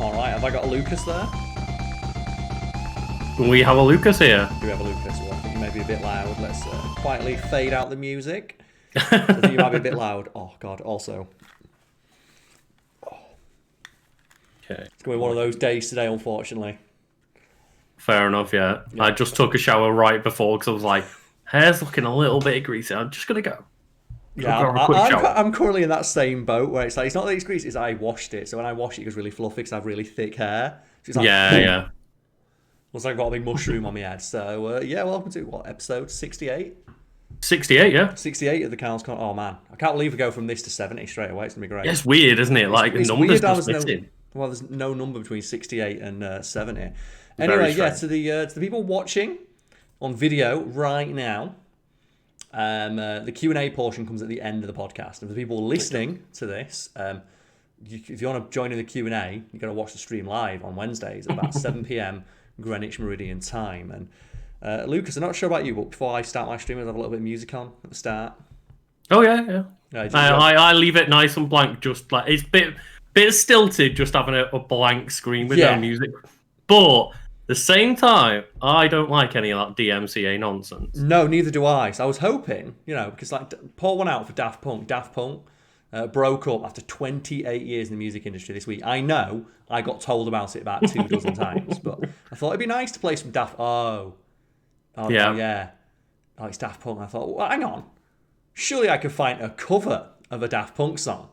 All right, have I got a Lucas there? We have a Lucas here. Do we have a Lucas? Well, I think you may be a bit loud. Let's quietly fade out the music. I think you might be a bit loud. Oh, God, also. Okay. It's going to be one of those days today, unfortunately. Fair enough, yeah. I just took a shower right before because I was like, hair's looking a little bit greasy. I'm just going to go. Yeah, I'm currently in that same boat where it's like, it's not that it's greasy, it's I washed it. So when I wash it, it goes really fluffy because I have really thick hair. So it's like, yeah. Looks like I've got a big mushroom on my head. So, welcome to, episode 68? 68, yeah. 68 of the Karl's Con. Oh, man. I can't believe we go from this to 70 straight away. It's going to be great. Yeah, it's weird, isn't it? Like, the numbers just missing. Well, there's no number between 68 and 70. Anyway, to the people watching on video right now, the Q&A portion comes at the end of the podcast. And for the people listening to this, if you want to join in the Q&A, you're going to watch the stream live on Wednesdays at about 7 p.m. Greenwich Meridian time. And Lucas, I'm not sure about you, but before I start my stream, I'll have a little bit of music on at the start. Oh, yeah. I leave it nice and blank, just like, it's a bit stilted, just having a blank screen with no music. But at the same time, I don't like any of that DMCA nonsense. No, neither do I. So I was hoping, because like pour one out for Daft Punk. Daft Punk broke up after 28 years in the music industry this week. I know I got told about it about 2 dozen times, but I thought it'd be nice to play some Daft. Oh, it's Daft Punk. I thought, well, hang on, surely I could find a cover of a Daft Punk song.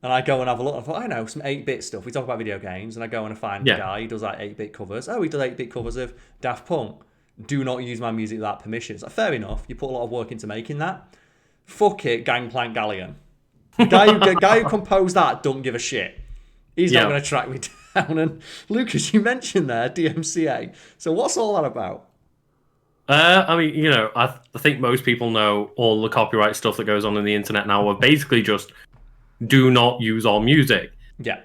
And I go and have a look. I thought, I know, some 8-bit stuff. We talk about video games, and I go and I find a guy who does like 8-bit covers. Oh, he does 8-bit covers of Daft Punk. Do not use my music without permission. It's like, fair enough. You put a lot of work into making that. Fuck it, Gangplank Galleon. The guy who composed that don't give a shit. He's not going to track me down. And Lucas, you mentioned there DMCA. So what's all that about? I mean, I think most people know all the copyright stuff that goes on in the internet now are basically just do not use our music. Yeah.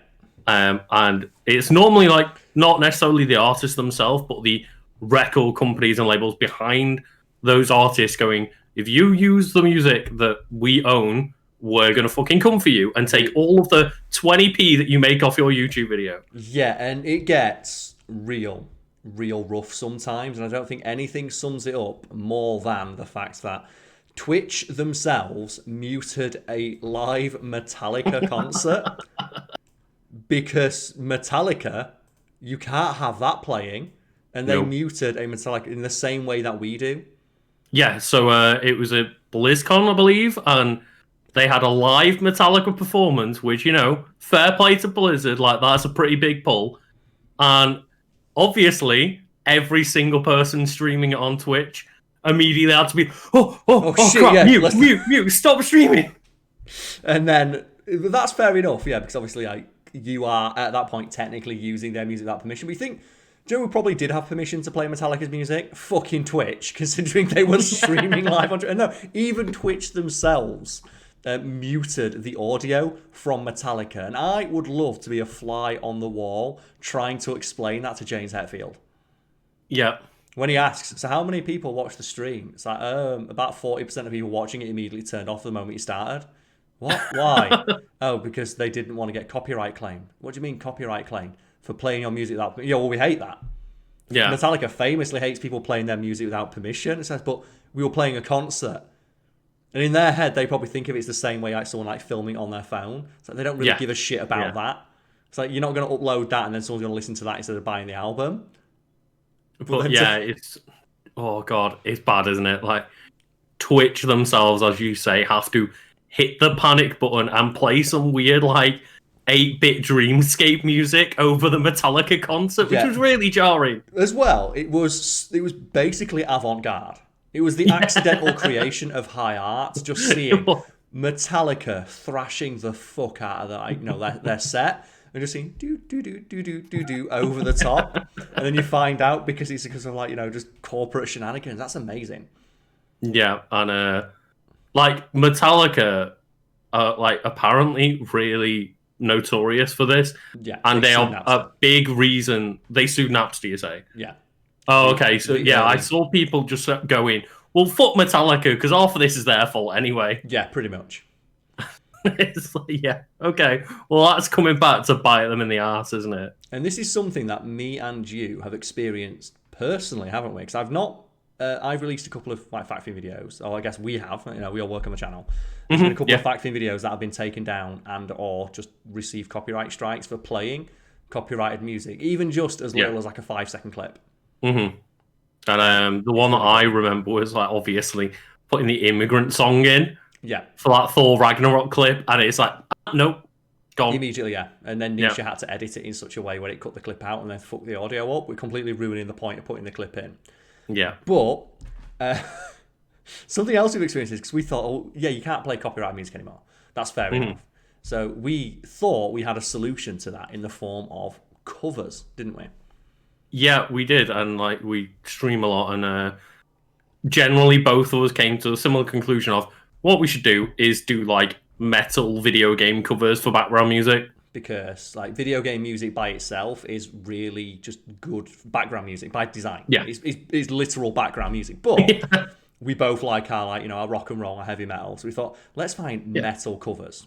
And it's normally like not necessarily the artists themselves, but the record companies and labels behind those artists going, if you use the music that we own, we're going to fucking come for you and take all of the 20p that you make off your YouTube video. Yeah, and it gets real rough sometimes, and I don't think anything sums it up more than the fact that Twitch themselves muted a live Metallica concert because Metallica, you can't have that playing, and they muted a Metallica in the same way that we do. Yeah, so it was a BlizzCon, I believe, and they had a live Metallica performance, which, fair play to Blizzard, like that's a pretty big pull. And obviously, every single person streaming it on Twitch immediately had to be, oh shit, crap, yeah, mute, stop streaming. And then that's fair enough, yeah, because obviously you are at that point technically using their music without permission. We think Joe probably did have permission to play Metallica's music. Fucking Twitch, considering they were streaming live on Twitch. No, even Twitch themselves muted the audio from Metallica. And I would love to be a fly on the wall trying to explain that to James Hetfield. Yeah. When he asks, so how many people watch the stream? It's like, about 40% of people watching it immediately turned off the moment you started. What? Why? Oh, because they didn't want to get copyright claim. What do you mean copyright claim? For playing your music without permission? Well, we hate that. Yeah. Metallica famously hates people playing their music without permission. It says, but we were playing a concert. And in their head, they probably think of it the same way like someone like filming on their phone. It's like they don't really give a shit about that. It's like you're not going to upload that and then someone's going to listen to that instead of buying the album. But yeah, it's it's bad, isn't it? Like Twitch themselves, as you say, have to hit the panic button and play some weird 8-bit dreamscape music over the Metallica concert, which was really jarring. As well, it was basically avant-garde. It was the accidental creation of high art, just seeing Metallica thrashing the fuck out of their set. And just seeing do over the top, and then you find out because it's because of just corporate shenanigans. That's amazing. Yeah, and Metallica are apparently really notorious for this. Yeah, and they are a big reason they sued Napster. You say? Yeah. Oh, okay. So I saw people just going, well, fuck Metallica because half of this is their fault anyway. Yeah, pretty much. It's like, yeah, okay. Well, that's coming back to bite them in the arse, isn't it? And this is something that me and you have experienced personally, haven't we? Because I've not. I've released a couple of like fact videos. Or I guess we have. You know, we all work on the channel. There's been a couple of fact videos that have been taken down and or just received copyright strikes for playing copyrighted music, even just as little as like a 5-second clip. And the one that I remember was like obviously putting the immigrant song in. Yeah. For that Thor Ragnarok clip, and it's like, nope, gone. Immediately, yeah. And then Nisha had to edit it in such a way where it cut the clip out and then fuck the audio up. We're completely ruining the point of putting the clip in. Yeah. But something else we've experienced is because we thought, oh, yeah, you can't play copyright music anymore. That's fair enough. So we thought we had a solution to that in the form of covers, didn't we? Yeah, we did. And like we stream a lot, and generally both of us came to a similar conclusion of what we should do is do like metal video game covers for background music. Because like video game music by itself is really just good background music by design. Yeah. It's literal background music. But we both like our rock and roll, our heavy metal. So we thought, let's find metal covers.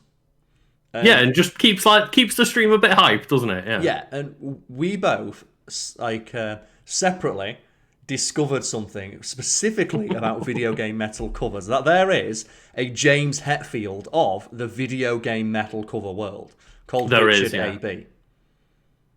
And just keeps the stream a bit hype, doesn't it? Yeah, and we both separately discovered something specifically about video game metal covers. That there is a James Hetfield of the video game metal cover world called Richard A.B.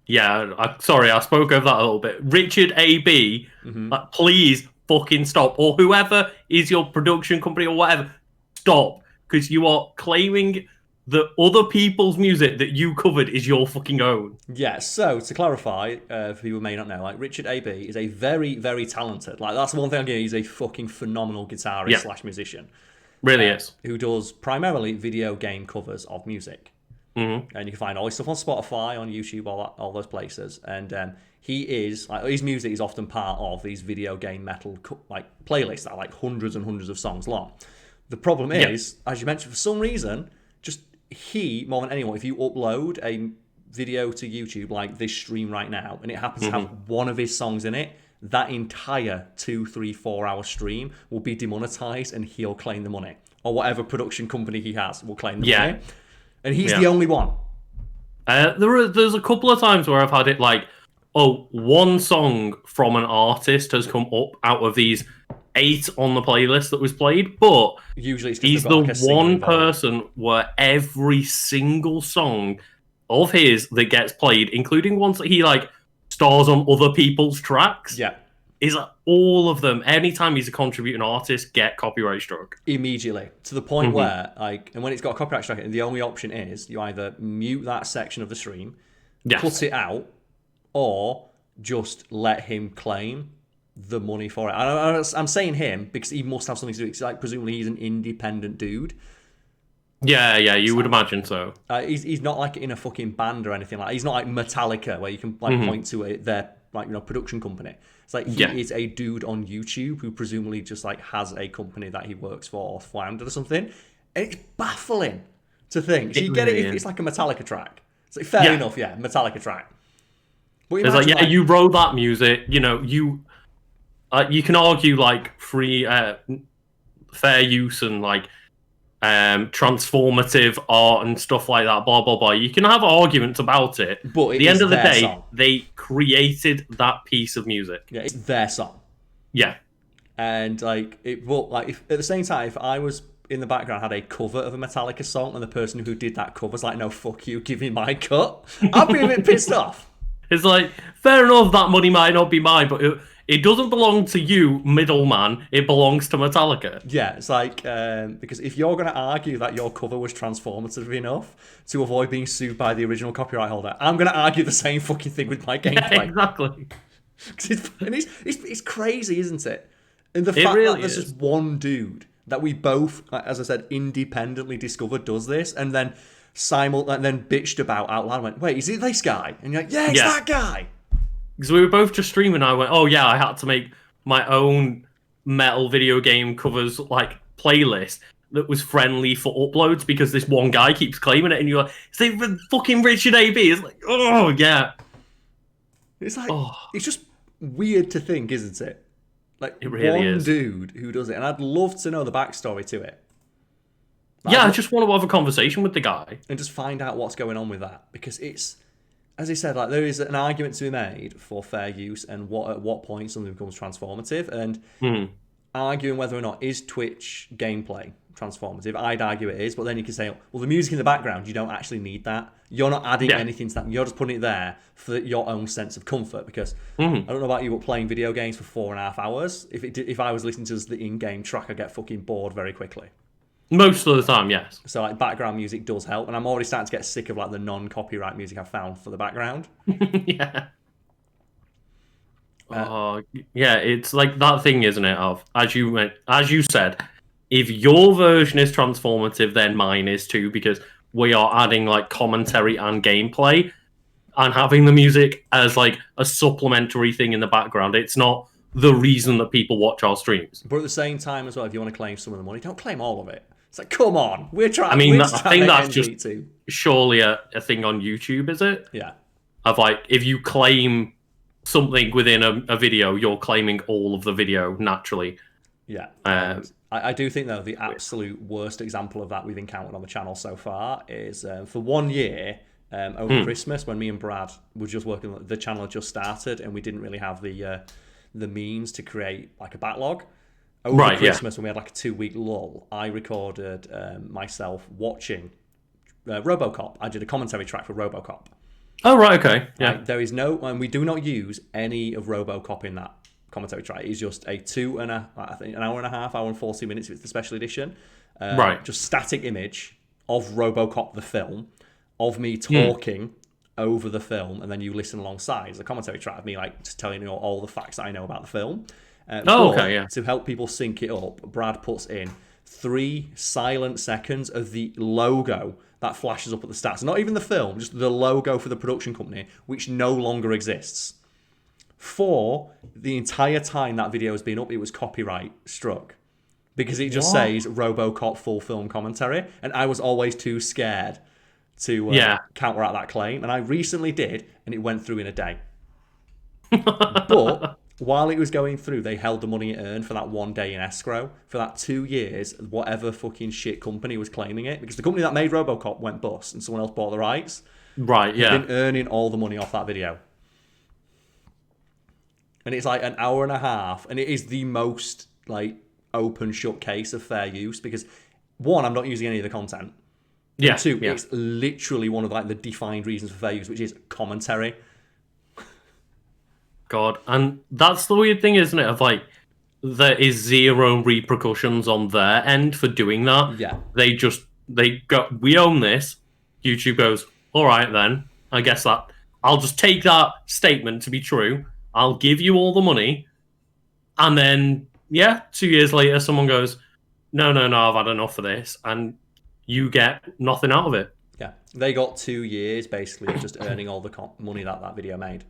Yeah, sorry, I spoke over that a little bit. Richard A.B., like, please fucking stop. Or whoever is your production company or whatever, stop. Because you are claiming that other people's music that you covered is your fucking own. Yeah, so to clarify, for people who may not know, like Richard A.B. is a very, very talented, like that's one thing I'll give you, he's a fucking phenomenal guitarist / musician. Really is. Who does primarily video game covers of music. And you can find all his stuff on Spotify, on YouTube, all those places. And he is, like, his music is often part of these video game metal like playlists that are like hundreds and hundreds of songs long. The problem is, as you mentioned, for some reason, just he, more than anyone, if you upload a video to YouTube like this stream right now, and it happens to have one of his songs in it, that entire 2, 3, 4 hour stream will be demonetized and he'll claim the money. Or whatever production company he has will claim the money. And he's the only one. There's a couple of times where I've had it like, one song from an artist has come up out of these 8 on the playlist that was played, but usually he's the one person where every single song of his that gets played, including ones that he like stars on other people's tracks, is like all of them. Anytime he's a contributing artist, get copyright struck immediately, to the point where like, and when it's got a copyright strike, the only option is you either mute that section of the stream, cut it out, or just let him claim the money for it. I'm saying him because he must have something to do. It's like presumably he's an independent dude. Yeah, you would imagine so. He's not like in a fucking band or anything like that. He's not like Metallica where you can like point to their like production company. It's like he is a dude on YouTube who presumably just like has a company that he works for or founded or something. And it's baffling to think. So you get it if it's like a Metallica track. It's like fair enough, Metallica track. But it's like, you wrote that music, you can argue like free fair use and like transformative art and stuff like that, blah blah blah. You can have arguments about it, but at the end of the day, they created that piece of music. Yeah, it's their song. Yeah, and like it. But like, if at the same time, if I was in the background had a cover of a Metallica song and the person who did that cover was like, "No, fuck you, give me my cut," I'd be a bit pissed off. It's like, fair enough, that money might not be mine, but it doesn't belong to you, middleman. It belongs to Metallica. Yeah, it's like, because if you're going to argue that your cover was transformative enough to avoid being sued by the original copyright holder, I'm going to argue the same fucking thing with my gameplay. Yeah, exactly. It's crazy, isn't it? And the fact that there's just one dude that we both, as I said, independently discovered does this, and then bitched about out loud, went, wait, is it this guy? And you're like, yeah, it's that guy. Because we were both just streaming, and I went, oh yeah, I had to make my own metal video game covers like playlist that was friendly for uploads because this one guy keeps claiming it, and you're like, is it fucking Richard A.B.? It's like, oh yeah. It's like, it's just weird to think, isn't it? Like, it really one is. Dude who does it, and I'd love to know the backstory to it. Yeah, I just want to have a conversation with the guy. And just find out what's going on with that. Because it's, as I said, like there is an argument to be made for fair use and at what point something becomes transformative. And arguing whether or not is Twitch gameplay transformative, I'd argue it is. But then you can say, well, the music in the background, you don't actually need that. You're not adding anything to that. You're just putting it there for your own sense of comfort. Because I don't know about you, but playing video games for 4.5 hours, if I was listening to the in-game track, I'd get fucking bored very quickly. Most of the time, yes. So like background music does help, and I'm already starting to get sick of like the non-copyright music I've found for the background. Yeah. Yeah, it's like that thing, isn't it? Of as you said, if your version is transformative, then mine is too, because we are adding like commentary and gameplay, and having the music as like a supplementary thing in the background. It's not the reason that people watch our streams. But at the same time as well, if you want to claim some of the money, don't claim all of it. It's like, come on, we're trying. I mean, I think that's just surely a thing on YouTube, is it? Yeah. Of like, if you claim something within a video, you're claiming all of the video naturally. Yeah. I do think, though, the absolute worst example of that we've encountered on the channel so far is for 1 year over Christmas, when me and Brad were just working, the channel had just started and we didn't really have the means to create like a backlog. Over Christmas, when we had like a 2-week lull, I recorded myself watching Robocop. I did a commentary track for Robocop. Oh, right, okay. Yeah. There is no, and we do not use any of Robocop in that commentary track. It's just a an hour and a half, hour and 40 minutes if it's the special edition. Just static image of Robocop the film, of me talking over the film, and then you listen alongside. It's a commentary track of me like just telling you all the facts that I know about the film. To help people sync it up, Brad puts in 3 silent seconds of the logo that flashes up at the start. So not even the film, just the logo for the production company, which no longer exists. For the entire time that video has been up, it was copyright struck. Because it just says Robocop full film commentary. And I was always too scared to counteract that claim. And I recently did, and it went through in a day. But while it was going through, they held the money it earned for that 1 day in escrow. For that 2 years, whatever fucking shit company was claiming it. Because the company that made Robocop went bust and someone else bought the rights. Right, yeah. They've been earning all the money off that video. And it's like an hour and a half. And it is the most like open shut case of fair use. Because 1, I'm not using any of the content. Yeah. And 2, it's literally one of like the defined reasons for fair use, which is commentary. God, and that's the weird thing, isn't it? Of like, there is 0 repercussions on their end for doing that. Yeah. They go, we own this. YouTube goes, all right then. I guess that I'll just take that statement to be true. I'll give you all the money. And then, 2 years later, someone goes, no, I've had enough of this. And you get nothing out of it. Yeah. They got 2 years, basically, of just earning all the money that video made.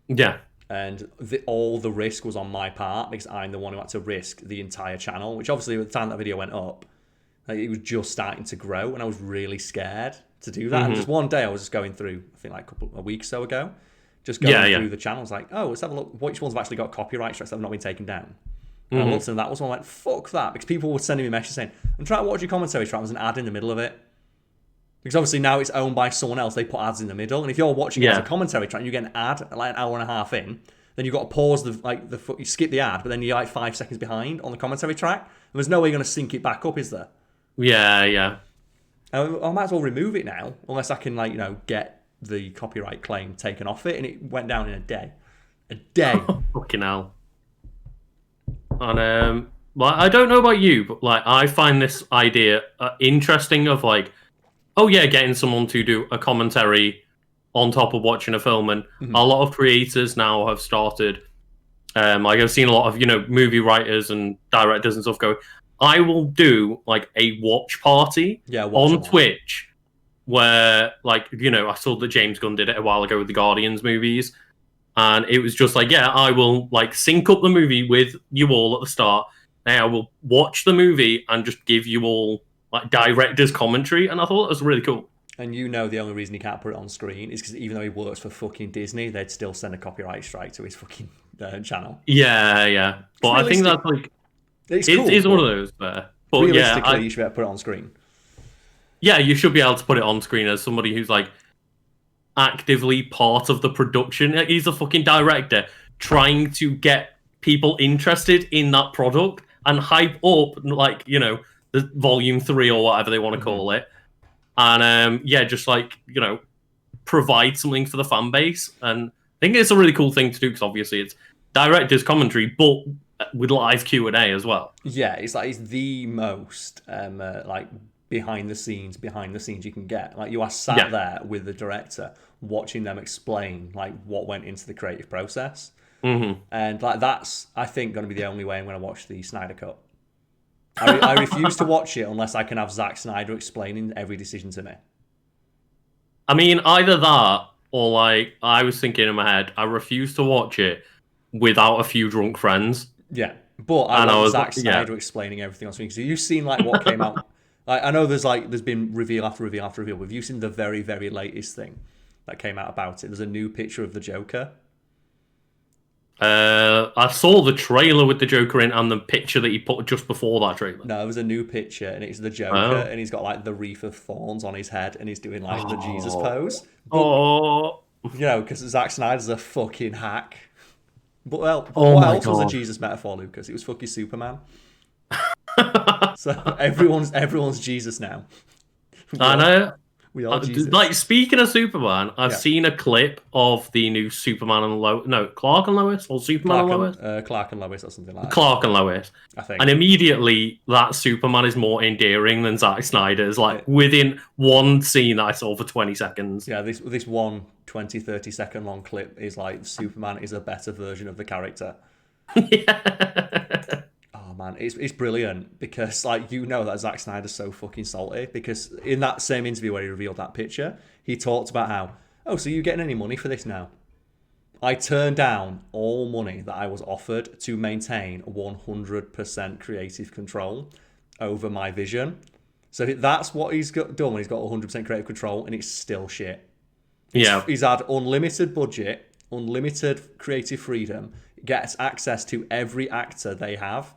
Yeah. And all the risk was on my part, because I'm the one who had to risk the entire channel, which obviously at the time that video went up, like, it was just starting to grow, and I was really scared to do that. And just one day I was just going through, I think like a week or so ago, just going through the channels, like, oh, let's have a look, which ones have actually got copyright strikes that have not been taken down. And I looked and that was one, like, fuck that, because people were sending me messages saying, I'm trying to watch your commentary track, there's an ad in the middle of it. Because obviously now it's owned by someone else, they put ads in the middle, and if you're watching it as a commentary track, and you get an ad like an hour and a half in, then you've got to pause you skip the ad, but then you're like 5 seconds behind on the commentary track, and there's no way you're going to sync it back up, is there? Yeah. I might as well remove it now, unless I can get the copyright claim taken off it, and it went down in a day. Fucking hell. And I don't know about you, but like I find this idea interesting of like, getting someone to do a commentary on top of watching a film, and a lot of creators now have started. Like I've seen a lot of movie writers and directors and stuff go, I will do like a watch party on Twitch, where like I saw that James Gunn did it a while ago with the Guardians movies, and it was just like I will like sync up the movie with you all at the start, and I will watch the movie and just give you all like director's commentary, and I thought that was really cool. And the only reason he can't put it on screen is because even though he works for fucking Disney, they'd still send a copyright strike to his fucking channel. Yeah. But I think that's like... It's cool, one of those there. But realistically, you should be able to put it on screen. Yeah, you should be able to put it on screen as somebody who's like actively part of the production. He's a fucking director trying to get people interested in that product and hype up, like, you know, the volume 3 or whatever they want to call it. And yeah, just like, you know, provide something for the fan base. And I think it's a really cool thing to do because obviously it's director's commentary, but with live Q&A as well. Yeah, it's like it's the most like behind the scenes you can get. Like you are sat there with the director watching them explain like what went into the creative process. And like that's, I think, going to be the only way I'm going to watch the Snyder Cut. I refuse to watch it unless I can have Zack Snyder explaining every decision to me. I mean, either that or like I was thinking in my head, I refuse to watch it without a few drunk friends. Yeah, but I want Zack Snyder explaining everything on screen. So you've seen like what came out. Like, I know there's been reveal after reveal after reveal. Have you seen the very, very latest thing that came out about it? There's a new picture of the Joker. I saw the trailer with the Joker in and the picture that he put just before that trailer. No, it was a new picture and it's the Joker and he's got like the wreath of thorns on his head and he's doing like the Jesus pose. But, you know, because Zack Snyder's a fucking hack. But well, what else was a Jesus metaphor, Lucas? It was fucking Superman. So everyone's Jesus now. I know. We are Jesus. Like, speaking of Superman, I've seen a clip of the new Superman and Lois. No, Clark and Lois? Or Superman and Lois? Clark and Lois or something like that. Clark and Lois. I think. And immediately, that Superman is more endearing than Zack Snyder's. Like, within one scene that I saw for 20 seconds. Yeah, this one 20, 30 second long clip is like, Superman is a better version of the character. Yeah. Oh man, it's brilliant because like you know that Zack Snyder's so fucking salty because in that same interview where he revealed that picture, he talked about how, so you getting any money for this now? I turned down all money that I was offered to maintain 100% creative control over my vision. So that's what he's done when he's got 100% creative control and it's still shit. He's had unlimited budget, unlimited creative freedom, gets access to every actor they have,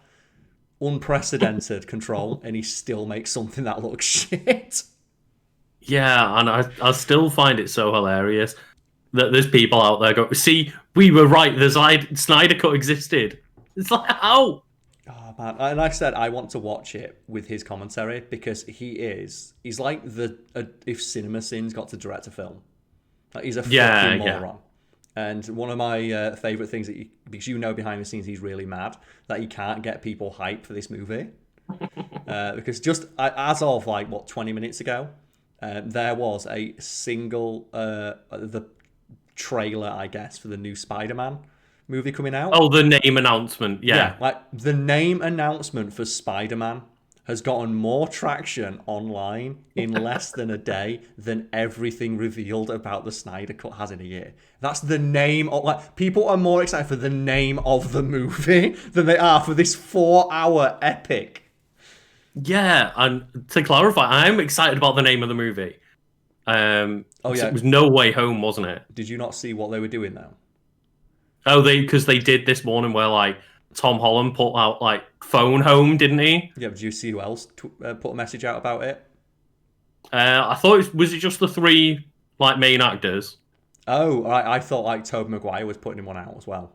unprecedented control, and he still makes something that looks shit. Yeah, and I still find it so hilarious that there's people out there go, see, we were right, the Snyder Cut existed. It's like, how? Oh man, and I said I want to watch it with his commentary because he's like if CinemaSins got to direct a film. Like, he's a fucking moron. And one of my favourite things, because you know behind the scenes he's really mad that he can't get people hyped for this movie. Because just as of 20 minutes ago, there was a single, the trailer, I guess, for the new Spider-Man movie coming out. Oh, the name announcement, yeah. Like the name announcement for Spider-Man has gotten more traction online in less than a day than everything revealed about the Snyder Cut has in a year. That's the name of, people are more excited for the name of the movie than they are for this 4-hour epic. Yeah, and to clarify, I'm excited about the name of the movie. It was No Way Home, wasn't it? Did you not see what they were doing though? Oh, because they did this morning where Tom Holland put out Phone Home, didn't he? Yeah, but did you see who else put a message out about it? I thought was it just the 3 main actors? Oh, I thought Tobey Maguire was putting one out as well.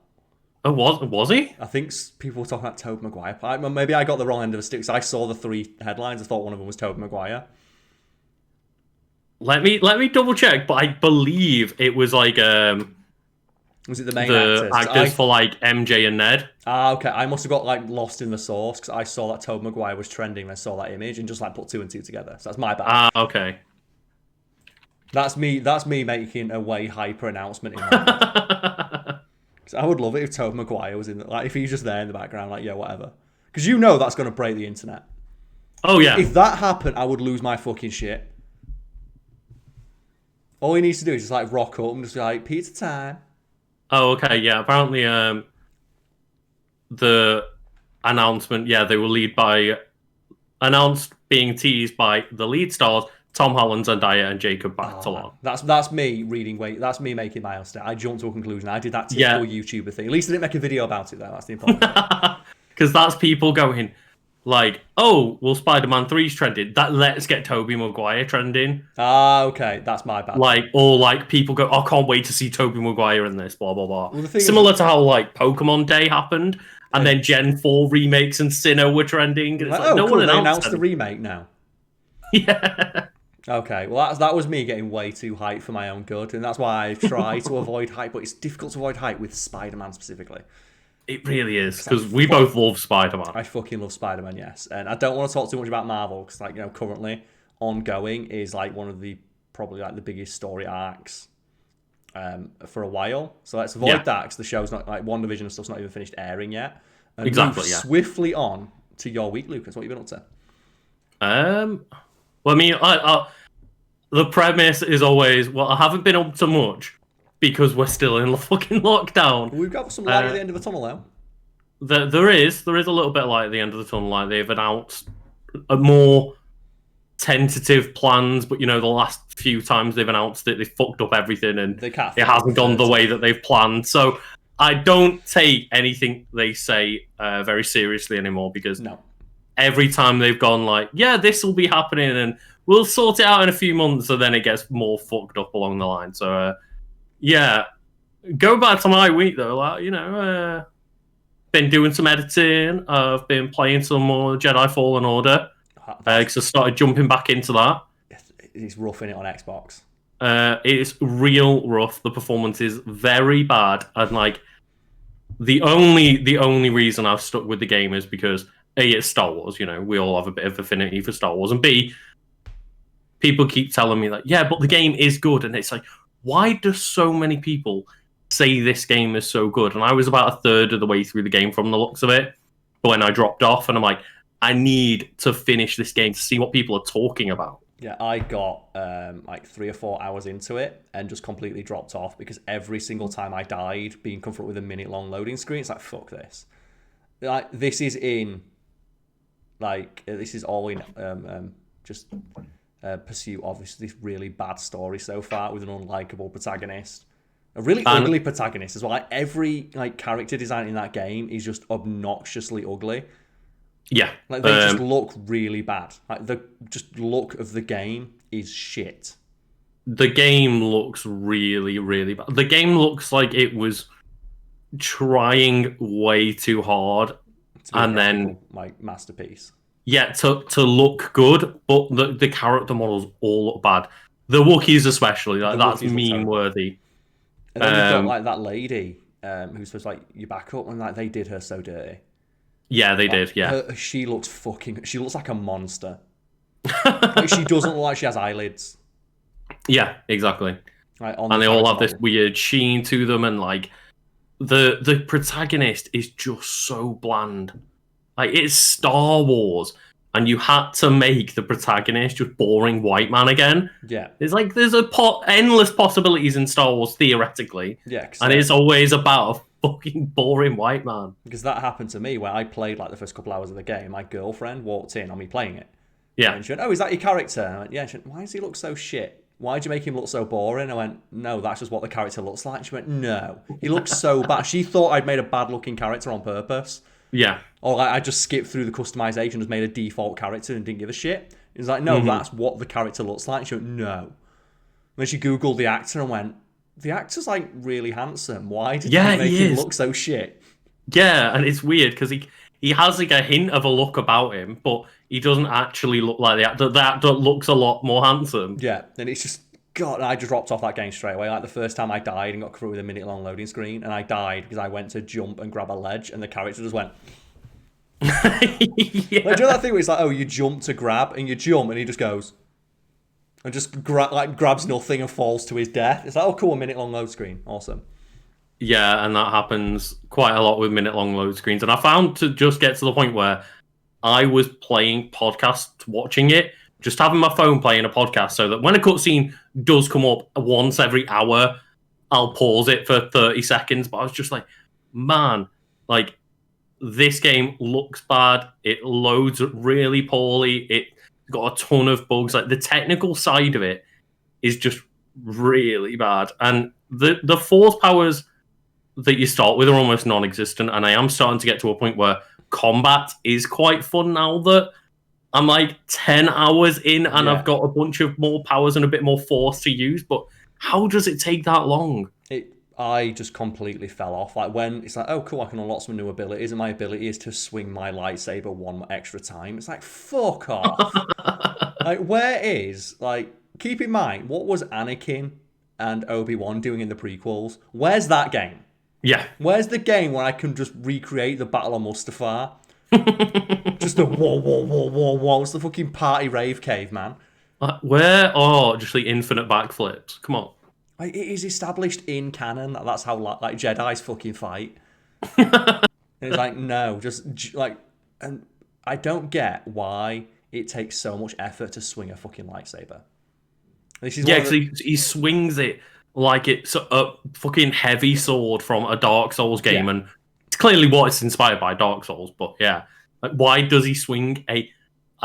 Oh, was he? I think people were talking about Tobey Maguire. Maybe I got the wrong end of the stick because I saw the 3 headlines. I thought one of them was Tobey Maguire. Let me double check, but I believe it was was it the main actors for MJ and Ned? Ah, okay. I must have got lost in the source because I saw that Tobey Maguire was trending. And I saw that image and just put 2 and 2 together. So that's my bad. Ah, okay. That's me making a way hyper announcement in my head. I would love it if Tobey Maguire was in if he's just there in the background, yeah, whatever. Because you know that's gonna break the internet. Oh yeah. If that happened, I would lose my fucking shit. All he needs to do is just rock up and just be pizza time. Oh, okay, yeah. Apparently, the announcement, they were announced being teased by the lead stars, Tom Holland, Zendaya, and Jacob Batalon. That's me reading. That's me making my own stat. I jumped to a conclusion. I did that typical YouTuber thing. At least I didn't make a video about it though. That's the important thing. Because that's people going, like, oh, well, Spider-Man 3's trending. Let's get Tobey Maguire trending. Ah, okay, that's my bad. Like, or like people go, I can't wait to see Tobey Maguire in this, blah blah blah. Well, the thing Similar is, to how like Pokemon Day happened, and then Gen 4 remakes and Sinnoh were trending. And it's like, oh, no cool, one they announced the remake now. Yeah. Okay, well that was me getting way too hyped for my own good, and that's why I try to avoid hype, but it's difficult to avoid hype with Spider-Man specifically. It really is, because we both love Spider-Man. I fucking love Spider-Man, yes. And I don't want to talk too much about Marvel, because like, currently ongoing is like one of the probably like the biggest story arcs for a while. So let's avoid that, because the show's not like WandaVision and stuff's not even finished airing yet. And exactly. Move swiftly on to your week, Lucas. What have you been up to? Well, I mean, the premise is always, well, I haven't been up to much because we're still in fucking lockdown. We've got some light at the end of the tunnel, though. There is a little bit of light at the end of the tunnel. Like they've announced a more tentative plans, but the last few times they've announced it, they've fucked up everything, and it hasn't gone the way that they've planned. So I don't take anything they say very seriously anymore, because every time they've gone like, yeah, this will be happening and we'll sort it out in a few months, and then it gets more fucked up along the line. So yeah, go back to my week though. Like, been doing some editing. I've been playing some more Jedi Fallen Order because I started jumping back into that. It's rough in it on Xbox. It's real rough. The performance is very bad, and like the only reason I've stuck with the game is because A, it's Star Wars. We all have a bit of affinity for Star Wars, and B, people keep telling me like, yeah, but the game is good, and it's like, why do so many people say this game is so good? And I was about a third of the way through the game from the looks of it when I dropped off, and I'm like, I need to finish this game to see what people are talking about. Yeah, I got like 3 or 4 hours into it and just completely dropped off, because every single time I died, being confronted with a minute-long loading screen, it's like, fuck this. Like, this is all in pursuit of this really bad story so far, with an unlikable protagonist. A really ugly protagonist as well. Like, every character design in that game is just obnoxiously ugly. Yeah. Like, they just look really bad. Like, the just look of the game is shit. The game looks really, really bad. The game looks like it was trying way too hard, and then masterpiece. Yeah, to look good, but the character models all look bad. The Wookiees especially, that's meme worthy. And then you've got that lady who's supposed to you back up, and they did her so dirty. Yeah, they did. Yeah, she looks like a monster. She doesn't look like she has eyelids. Yeah, exactly. And they all have this weird sheen to them, and the protagonist is just so bland. Like, it's Star Wars, and you had to make the protagonist just boring white man again. Yeah. There's endless possibilities in Star Wars, theoretically. Yeah. And it's always about a fucking boring white man. Because that happened to me where I played the first couple hours of the game. My girlfriend walked in on me playing it. Yeah. And she went, oh, is that your character? And I went, yeah. She went, why does he look so shit? Why'd you make him look so boring? I went, no, that's just what the character looks like. She went, no, he looks so bad. She thought I'd made a bad looking character on purpose. Yeah. Or I just skipped through the customization, just made a default character and didn't give a shit. It's like, no, that's what the character looks like. She went, no. And then she Googled the actor and went, the actor's really handsome. Why did you make him look so shit? Yeah, and it's weird because he has a hint of a look about him, but he doesn't actually look like the actor. The actor looks a lot more handsome. Yeah, and it's just, God, I just dropped off that game straight away. The first time I died and got through with a minute-long loading screen, and I died because I went to jump and grab a ledge, and the character just went... Yeah. Do you know that thing where it's you jump to grab, and you jump, and he just goes... And just grabs nothing and falls to his death. It's oh, cool, a minute-long load screen. Awesome. Yeah, and that happens quite a lot with minute-long load screens. And I found to just get to the point where I was playing podcasts, watching it, just having my phone playing a podcast, so that when a cutscene does come up once every hour, I'll pause it for 30 seconds. But I was just like, man, this game looks bad. It loads really poorly. It's got a ton of bugs. The technical side of it is just really bad. And the force powers that you start with are almost non-existent. And I am starting to get to a point where combat is quite fun now that I'm like 10 hours in and Yeah. I've got a bunch of more powers and a bit more force to use. But how does it take that long? I just completely fell off. Like when it's like, oh cool, I can unlock some new abilities, and my ability is to swing my lightsaber one extra time. It's like, fuck off. Like, where is, like, keep in mind, what was Anakin and Obi-Wan doing in the prequels? Where's that game? Yeah. Where's the game where I can just recreate the Battle of Mustafar? Just a whoa. It's the fucking party rave cave, man. Where? Oh, just the infinite backflips. Come on. Like, it is established in canon that that's how like Jedi's fucking fight. And it's like, no, just like, and I don't get why it takes so much effort to swing a fucking lightsaber. This is because he swings it like it's a fucking heavy sword from a Dark Souls game, and it's clearly what it's inspired by, Dark Souls. But yeah, like, why does he swing a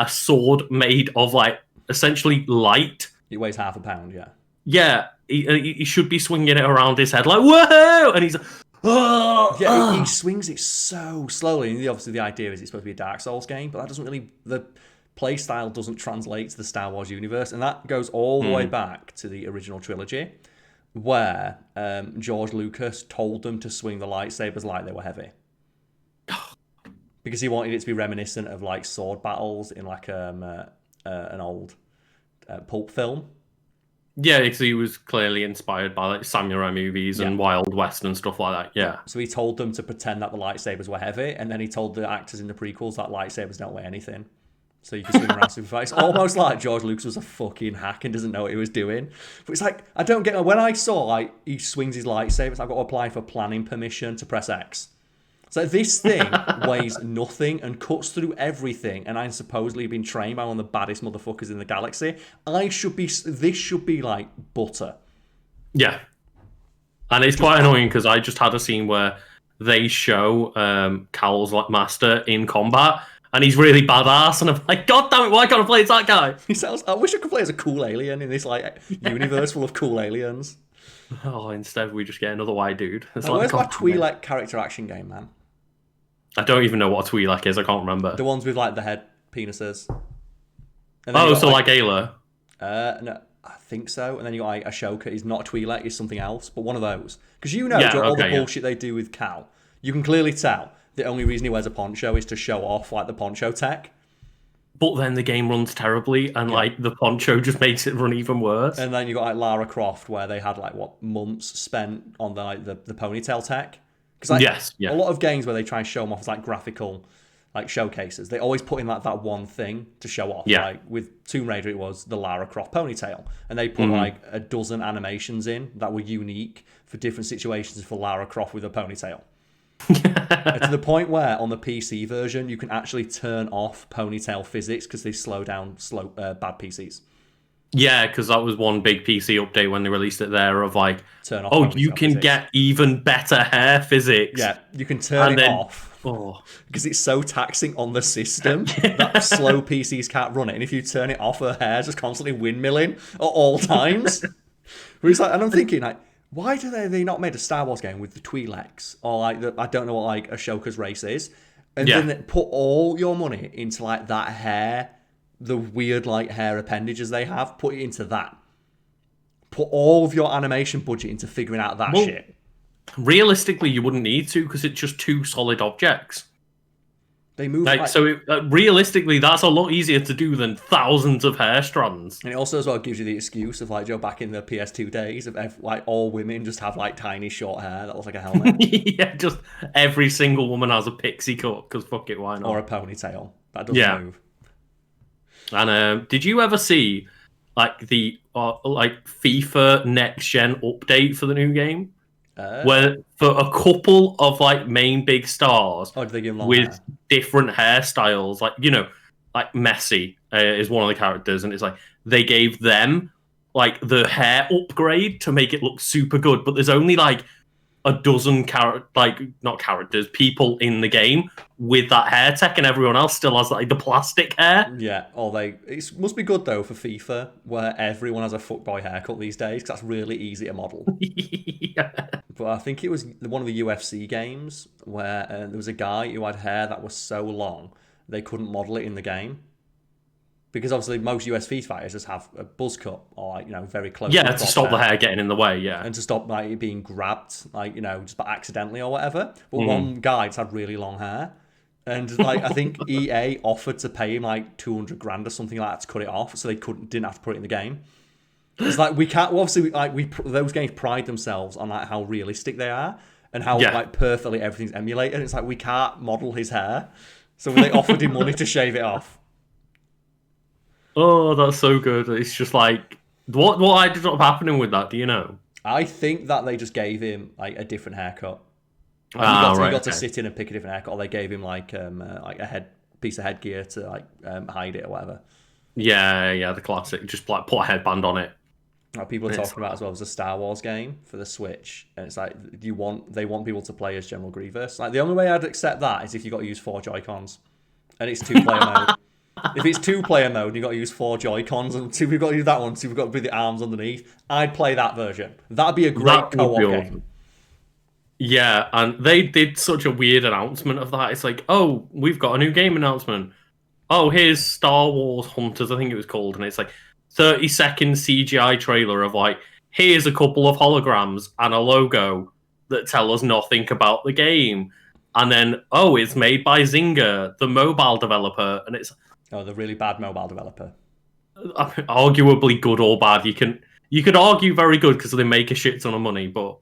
sword made of like essentially light? It weighs half a pound, yeah. Yeah, he should be swinging it around his head like, whoa! And he's like, oh! Yeah, he swings it so slowly. And obviously the idea is it's supposed to be a Dark Souls game, but that doesn't really, the play style doesn't translate to the Star Wars universe. And that goes all the way back to the original trilogy, where George Lucas told them to swing the lightsabers like they were heavy. Because he wanted it to be reminiscent of like sword battles in like an old pulp film. Yeah, because he was clearly inspired by like samurai movies and Wild West and stuff like that. Yeah. So he told them to pretend that the lightsabers were heavy, and then he told the actors in the prequels that lightsabers don't weigh anything. So you can swing around super fast. It's almost like George Lucas was a fucking hack and doesn't know what he was doing. But it's like, I don't get it. When I saw like he swings his lightsabers, I've got to apply for planning permission to press X. So this thing weighs nothing and cuts through everything, and I'm supposedly been trained by one of the baddest motherfuckers in the galaxy. This should be like butter. Yeah. And it's quite annoying because I just had a scene where they show Karl's like master in combat, and he's really badass, and I'm like, God damn it, why can't I play as that guy? I wish I could play as a cool alien in this like universe full of cool aliens. Oh, instead we just get another white dude. It's where's my Twi'lek character action game, man? I don't even know what a Twi'lek is. I can't remember. The ones with like the head penises. Oh, so like Ayla? No, I think so. And then you got like Ashoka. He's not a Twi'lek. He's something else. But one of those. Because all the bullshit they do with Cal. You can clearly tell the only reason he wears a poncho is to show off like the poncho tech. But then the game runs terribly, and like the poncho just makes it run even worse. And then you got like Lara Croft, where they had like months spent on the ponytail tech. Because like, a lot of games where they try and show them off as like graphical like showcases, they always put in like that one thing to show off. Yeah. Like with Tomb Raider, it was the Lara Croft ponytail, and they put like a dozen animations in that were unique for different situations for Lara Croft with a ponytail. To the point where on the PC version you can actually turn off ponytail physics because they slow down bad PCs. Yeah, because that was one big PC update when they released it there of like, turn off you can get even better hair physics. Yeah, you can turn it off. Because it's so taxing on the system that slow PCs can't run it. And if you turn it off, her hair's just constantly windmilling at all times. And I'm thinking, like, why do they not made a Star Wars game with the Twi'leks? Or like, I don't know what like Ashoka's race is. And then they put all your money into like that hair, the weird like hair appendages they have, put it into that. Put all of your animation budget into figuring out that shit. Realistically, you wouldn't need to because it's just two solid objects. They move realistically, that's a lot easier to do than thousands of hair strands. And it also as well gives you the excuse of like back in the PS2 days of like all women just have like tiny short hair that looks like a helmet. Yeah, just every single woman has a pixie cut because fuck it, why not? Or a ponytail that doesn't move. And did you ever see like the like FIFA next gen update for the new game? Where for a couple of like main big stars with different hairstyles, like like Messi is one of the characters, and it's like they gave them like the hair upgrade to make it look super good, but there's only like a dozen not characters, people in the game with that hair tech, and everyone else still has like the plastic hair. Yeah, it must be good though for FIFA, where everyone has a fuckboy haircut these days, because that's really easy to model. Yeah. But I think it was one of the UFC games where there was a guy who had hair that was so long they couldn't model it in the game. Because obviously most UFC fighters just have a buzz cut or like, very close. Yeah, to stop the hair getting in the way, yeah. And to stop like it being grabbed, like, just by accidentally or whatever. But one guy just had really long hair. And like I think EA offered to pay him like 200 grand or something like that to cut it off, so they didn't have to put it in the game. It's like we can't. Well, obviously, those games pride themselves on like how realistic they are and how like perfectly everything's emulated. It's like we can't model his hair, so they offered him money to shave it off. Oh, that's so good. It's just like what ended up happening with that? Do you know? I think that they just gave him like a different haircut. He got to sit in and pick a different haircut, or they gave him like a piece of headgear to like hide it or whatever. Yeah, the classic. Just like put a headband on it. Like people are talking about as well as a Star Wars game for the Switch, and it's like they want people to play as General Grievous. Like the only way I'd accept that is if you got to use 4 Joy-Cons, and it's 2-player mode. If it's 2-player mode and you got to use 4 Joy-Cons, and we've got to use that one, so we've got to be the arms underneath, I'd play that version. That'd be a great co-op game. Yeah, and they did such a weird announcement of that. It's like, oh, we've got a new game announcement. Oh, here's Star Wars Hunters, I think it was called, and it's like 30-second CGI trailer of like, here's a couple of holograms and a logo that tell us nothing about the game. And then, oh, it's made by Zynga, the mobile developer, and it's the really bad mobile developer. Arguably good or bad. You could argue very good because they make a shit ton of money, but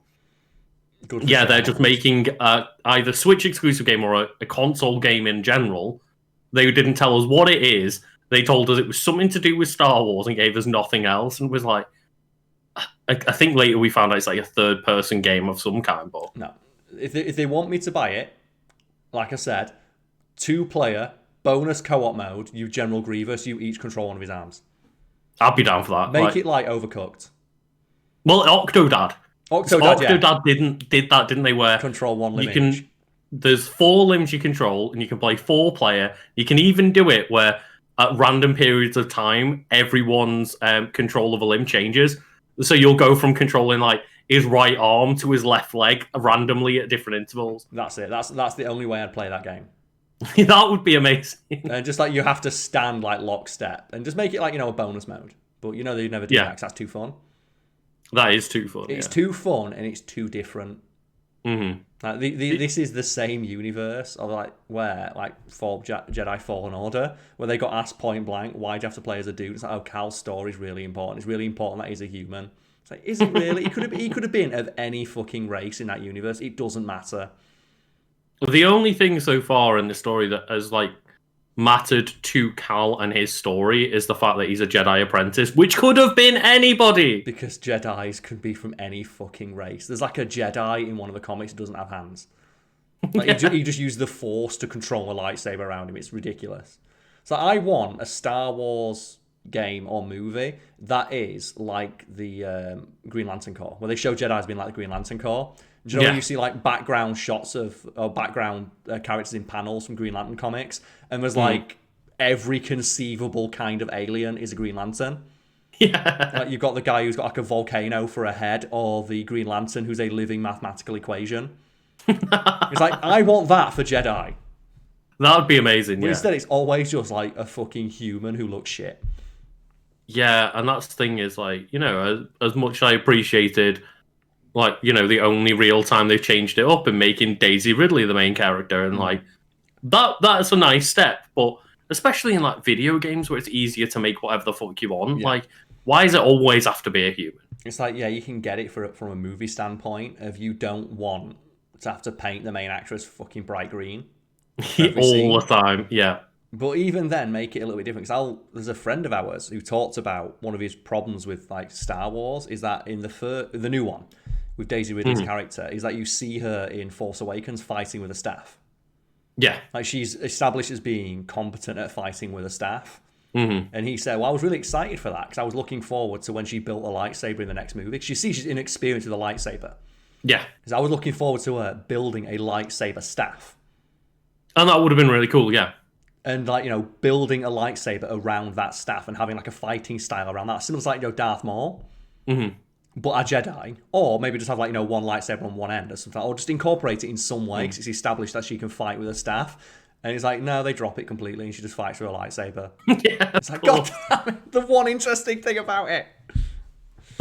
yeah, they're just making either Switch exclusive game or a console game in general. They didn't tell us what it is. They told us it was something to do with Star Wars and gave us nothing else. And was like, I think later we found out it's like a third-person game of some kind. But no, if they want me to buy it, like I said, 2-player bonus co-op mode. You General Grievous, you each control one of his arms. I'd be down for that. Make it like Overcooked. Well, Octodad. Octodad did that, didn't they? Where control one limb. There's 4 limbs you control, and you can play 4-player. You can even do it where at random periods of time, everyone's control of a limb changes. So you'll go from controlling like his right arm to his left leg randomly at different intervals. That's it. That's the only way I'd play that game. That would be amazing. And just like you have to stand like lockstep, and just make it like a bonus mode. But they'd never do that because that's too fun. That is too fun. It's too fun and it's too different. Mm-hmm. Like this is the same universe of for Jedi Fallen Order, where they got asked point blank, why do you have to play as a dude? It's like, oh, Karl's story is really important. It's really important that he's a human. It's like, is it really? He could have been of any fucking race in that universe. It doesn't matter. The only thing so far in the story that has mattered to Karl and his story is the fact that he's a Jedi apprentice, which could have been anybody. Because Jedis could be from any fucking race. There's like a Jedi in one of the comics who doesn't have hands. He just used the Force to control a lightsaber around him. It's ridiculous. So I want a Star Wars game or movie that is like the Green Lantern Corps, where they show Jedi as being like the Green Lantern Corps. Do you know when you see like background shots or background characters in panels from Green Lantern comics, and there's like every conceivable kind of alien is a Green Lantern? Yeah. Like you've got the guy who's got like a volcano for a head, or the Green Lantern who's a living mathematical equation. It's like, I want that for Jedi. That would be amazing, But instead it's always just like a fucking human who looks shit. Yeah, and that's the thing is as much as I appreciated the only real time they've changed it up and making Daisy Ridley the main character, and that's a nice step, but especially in video games where it's easier to make whatever the fuck you want, why does it always have to be a human? It's like, you can get it from a movie standpoint of you don't want to have to paint the main actress fucking bright green all the time, yeah. But even then, make it a little bit different. Because there's a friend of ours who talked about one of his problems with Star Wars is that in the new one with Daisy Ridley's character is that you see her in Force Awakens fighting with a staff. Yeah, she's established as being competent at fighting with a staff. Mm-hmm. And he said, well, I was really excited for that because I was looking forward to when she built a lightsaber in the next movie. She's inexperienced with a lightsaber. Yeah. Because I was looking forward to building a lightsaber staff. And that would have been really cool, yeah. And, like, building a lightsaber around that staff and having, like, a fighting style around that. Similar to, like, Darth Maul. Mm-hmm. But a Jedi. Or maybe just have, like, one lightsaber on one end or something. Or just incorporate it in some way, because it's established that she can fight with a staff. And it's like, no, they drop it completely and she just fights with a lightsaber. Yeah, it's like, God damn it, the one interesting thing about it.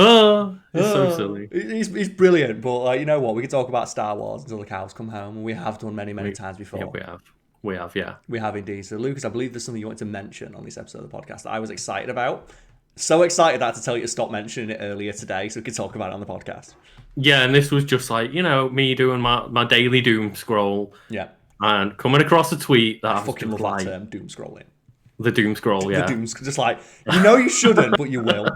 Oh, it's so silly. He's brilliant, but you know what? We can talk about Star Wars until the cows come home, and we have done many times before. Yeah, we have, yeah. We have indeed. So, Lucas, I believe there's something you want to mention on this episode of the podcast that I was excited about. So excited that I had to tell you to stop mentioning it earlier today so we could talk about it on the podcast. Yeah, and this was just like, me doing my daily doom scroll. Yeah. And coming across a tweet that I fucking love that term, doom scrolling. The doom scroll, yeah. The doom, just like, you shouldn't, but you will.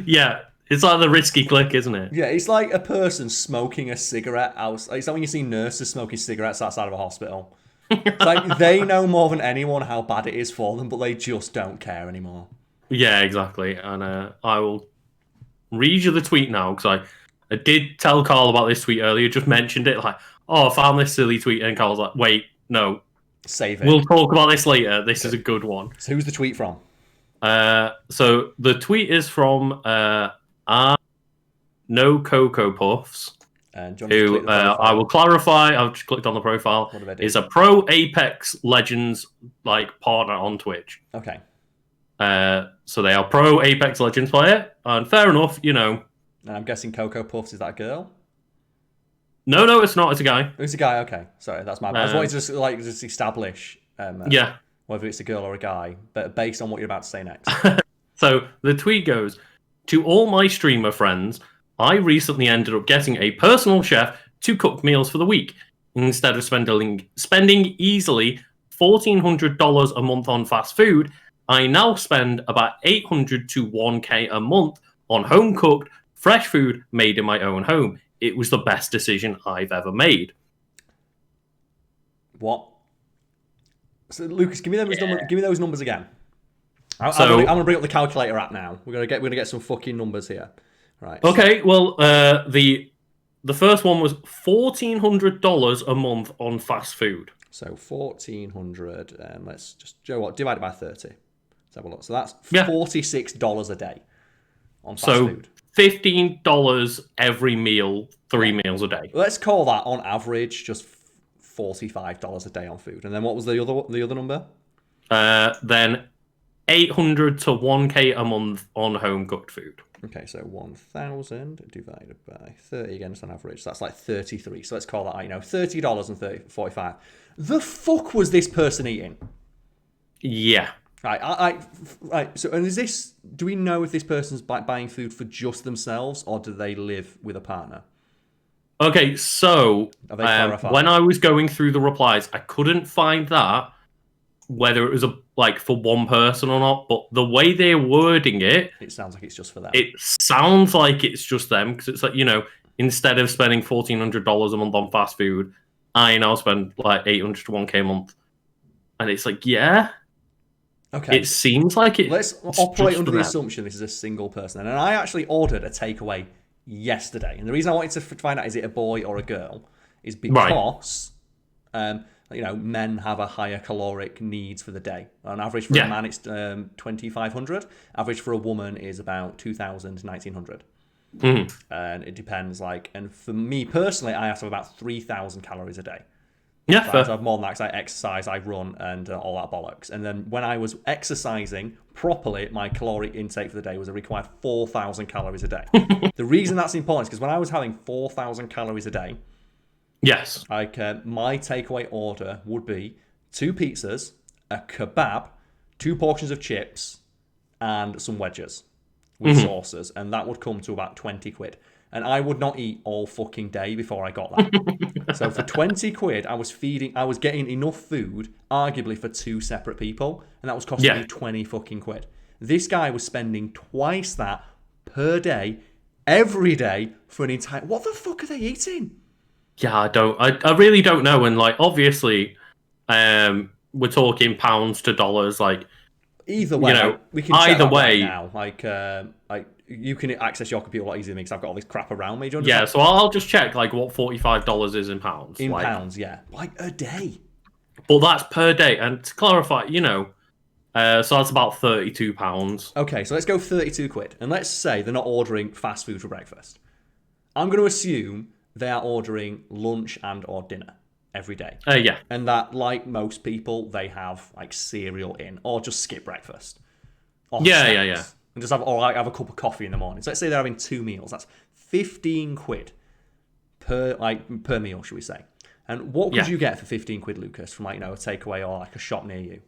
Yeah. It's like the risky click, isn't it? Yeah, it's like a person smoking a cigarette outside. It's like when you see nurses smoking cigarettes outside of a hospital. It's like they know more than anyone how bad it is for them, but they just don't care anymore. Yeah, exactly. And I will read you the tweet now, because I did tell Karl about this tweet earlier, just mentioned it, like, I found this silly tweet, and Karl's like, wait, no. Save it. We'll talk about this later. This is a good one. So who's the tweet from? So the tweet is from... No Cocoa Puffs, who I will clarify. I've just clicked on the profile. Is a pro Apex Legends partner on Twitch. Okay. So they are pro Apex Legends player, and fair enough, And I'm guessing Cocoa Puffs is that girl? No, it's not. It's a guy. It's a guy. Okay, sorry, that's my bad. I just wanted to just establish, whether it's a girl or a guy, but based on what you're about to say next. So the tweet goes, to all my streamer friends, I recently ended up getting a personal chef to cook meals for the week. Instead of spending easily $1,400 a month on fast food, I now spend about $800 to $1,000 a month on home-cooked, fresh food made in my own home. It was the best decision I've ever made. What? So, Lucas, give me those numbers again. I'm gonna bring up the calculator app now. We're gonna get some fucking numbers here, right? Okay. Well, the first one was $1,400 a month on fast food. So 1,400, and let's just divide it by 30. Let's have a look. So that's $46 a day on fast food. $15 every meal, 3 meals a day. Let's call that on average just $45 a day on food. And then what was the other number? Then $800 to $1,000 a month on home cooked food. Okay, so 1,000 divided by 30 again, it's on average. So that's like 33. So let's call that, $30 and 45. The fuck was this person eating? Yeah. Right. So, and do we know if this person's buying food for just themselves, or do they live with a partner? Okay, so when I was going through the replies, I couldn't find that, whether it was for one person or not, but the way they're wording it sounds like it's just for them. It sounds like it's just them, because it's like, instead of spending $1,400 a month on fast food, I now spend $800 to $1,000 a month. And it's like, yeah. Okay. It seems like it. Let's operate under the assumption this is a single person. And I actually ordered a takeaway yesterday. And the reason I wanted to find out is it a boy or a girl is because men have a higher caloric needs for the day. On average for a man it's 2,500. Average for a woman is about 2,000 to 1,900. Mm-hmm. And it depends and for me personally I have to have about 3,000 calories a day. Yeah, I have more than that because I exercise, I run, and all that bollocks. And then when I was exercising properly, my caloric intake for the day was a required 4,000 calories a day. The reason that's important is because when I was having 4,000 calories a day, yes, my takeaway order would be 2 pizzas, a kebab, 2 portions of chips, and some wedges with sauces, and that would come to about 20 quid. And I would not eat all fucking day before I got that. So for 20 quid, I was getting enough food, arguably for 2 separate people, and that was costing me 20 fucking quid. This guy was spending twice that per day, every day, for an entire... What the fuck are they eating? Yeah, I really don't know. And obviously, we're talking pounds to dollars, Either way, we can either way right now. you can access your computer a lot easier than me because I've got all this crap around me. Do you Yeah, understand? so I'll just check like what $45 is in pounds. In like, pounds, yeah. Like a day. But that's per day. And to clarify, so that's about £32. Okay, so let's go 32 quid. And let's say they're not ordering fast food for breakfast. I'm going to assume they are ordering lunch and or dinner every day. Yeah. And that, like most people, they have like cereal in or just skip breakfast. Or Yeah. And just have a cup of coffee in the morning. So let's say they're having 2 meals. That's 15 quid per meal, should we say? And what could you get for 15 quid, Lucas, from a takeaway or like a shop near you?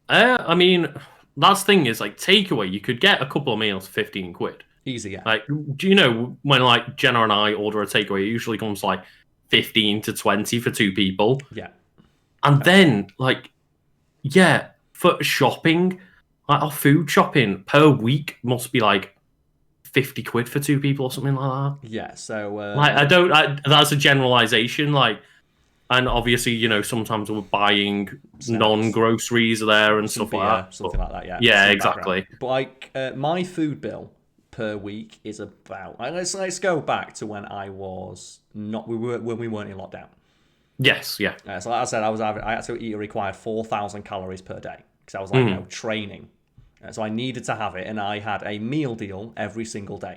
I mean, that's the thing is like takeaway. You could get a couple of meals for 15 quid. Easy, yeah. Like, do you know when like Jenna and I order a takeaway, it usually comes like 15 to 20 for 2 people. Yeah. And then for shopping. Like our food shopping per week must be like 50 quid for 2 people or something like that. Yeah, so that's a generalization. Like, and obviously, sometimes we're buying non-groceries there and stuff like that. Something like that, yeah. Yeah, exactly. But like my food bill per week is about. Let's go back to when I was when we weren't in lockdown. Yes, yeah. So like I said, I had to eat a required 4,000 calories per day because I was like training. So I needed to have it, and I had a meal deal every single day.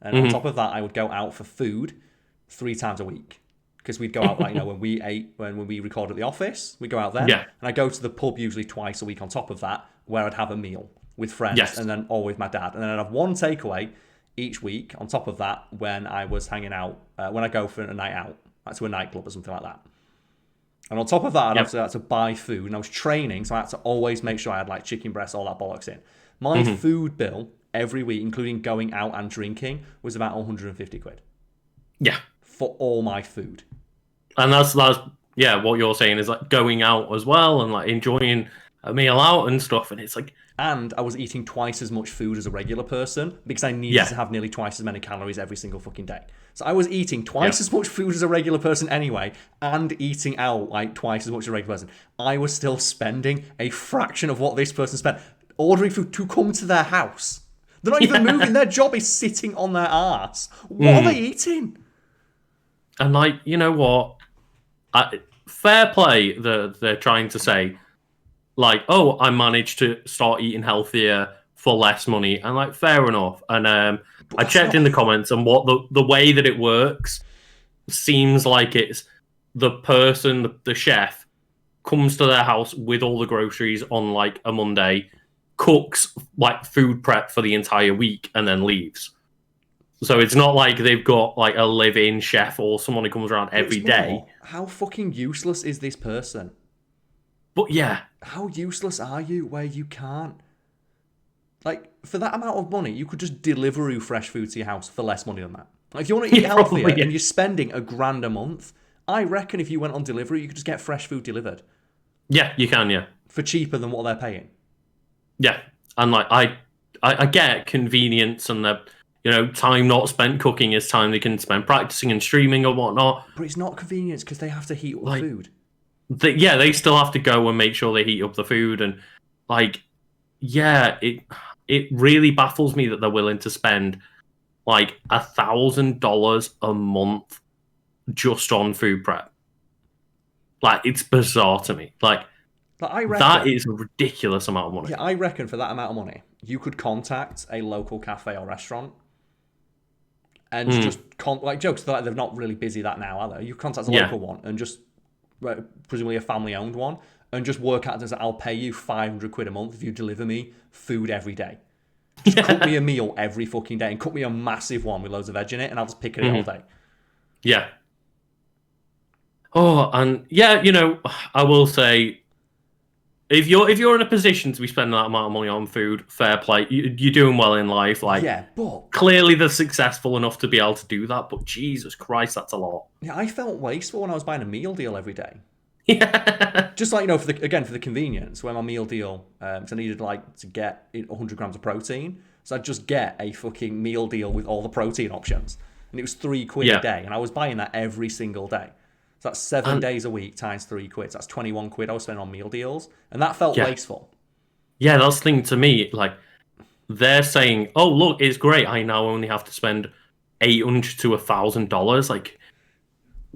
And on top of that, I would go out for food 3 times a week because we'd go out when we record at the office, we'd go out there. Yeah. And I go to the pub usually twice a week on top of that, where I'd have a meal with friends and then or with my dad, and then I'd have one takeaway each week on top of that when I was hanging out when I go for a night out, like to a nightclub or something like that. And on top of that, I'd have to buy food. And I was training, so I had to always make sure I had like chicken breasts, all that bollocks in. My food bill every week, including going out and drinking, was about 150 quid. Yeah. For all my food. And that's what you're saying is like going out as well and like enjoying a meal out and stuff. And it's like... And I was eating twice as much food as a regular person because I needed to have nearly twice as many calories every single fucking day. So I was eating twice as much food as a regular person anyway, and eating out like twice as much as a regular person. I was still spending a fraction of what this person spent ordering food to come to their house. They're not even moving. Their job is sitting on their ass. What are they eating? And like, you know what? Fair play, they're trying to say, like, oh, I managed to start eating healthier for less money, and like, fair enough. And I checked in the comments, and what the way that it works seems like it's the person, the chef, comes to their house with all the groceries on like a Monday, cooks like food prep for the entire week, and then leaves. So it's not like they've got like a live-in chef or someone who comes around every day. How fucking useless is this person? But yeah. How useless are you where you can't? Like, for that amount of money, you could just deliver fresh food to your house for less money than that. Like, if you want to eat healthier and you're spending $1,000 a month, I reckon if you went on delivery, you could just get fresh food delivered. Yeah, you can, yeah. For cheaper than what they're paying. Yeah. And like, I get convenience and the, time not spent cooking is time they can spend practicing and streaming or whatnot. But it's not convenience because they have to heat up the food. They still have to go and make sure they heat up the food, and like, it really baffles me that they're willing to spend like $1,000 a month just on food prep. Like, it's bizarre to me. Like I reckon, that is a ridiculous amount of money. Yeah, I reckon for that amount of money, you could contact a local cafe or restaurant and just like jokes that they're not really busy that now, are they? You contact a local one and just presumably a family-owned one, and just work out and say, I'll pay you 500 quid a month if you deliver me food every day. Just cook me a meal every fucking day and cook me a massive one with loads of veg in it, and I'll just pick it all day. Yeah. Oh, and I will say, if you're in a position to be spending that amount of money on food, fair play. You're doing well in life. Like, but clearly they're successful enough to be able to do that. But Jesus Christ, that's a lot. Yeah, I felt wasteful when I was buying a meal deal every day. Yeah. Just like, for the convenience, when my meal deal, I needed to get 100 grams of protein. So I'd just get a fucking meal deal with all the protein options. And it was £3 a day. And I was buying that every single day. So that's 7 days a week times £3. So that's 21 quid I was spending on meal deals. And that felt wasteful. Yeah, that's the thing to me. Like, they're saying, "Oh, look, it's great. I now only have to spend $800 to $1,000." Like,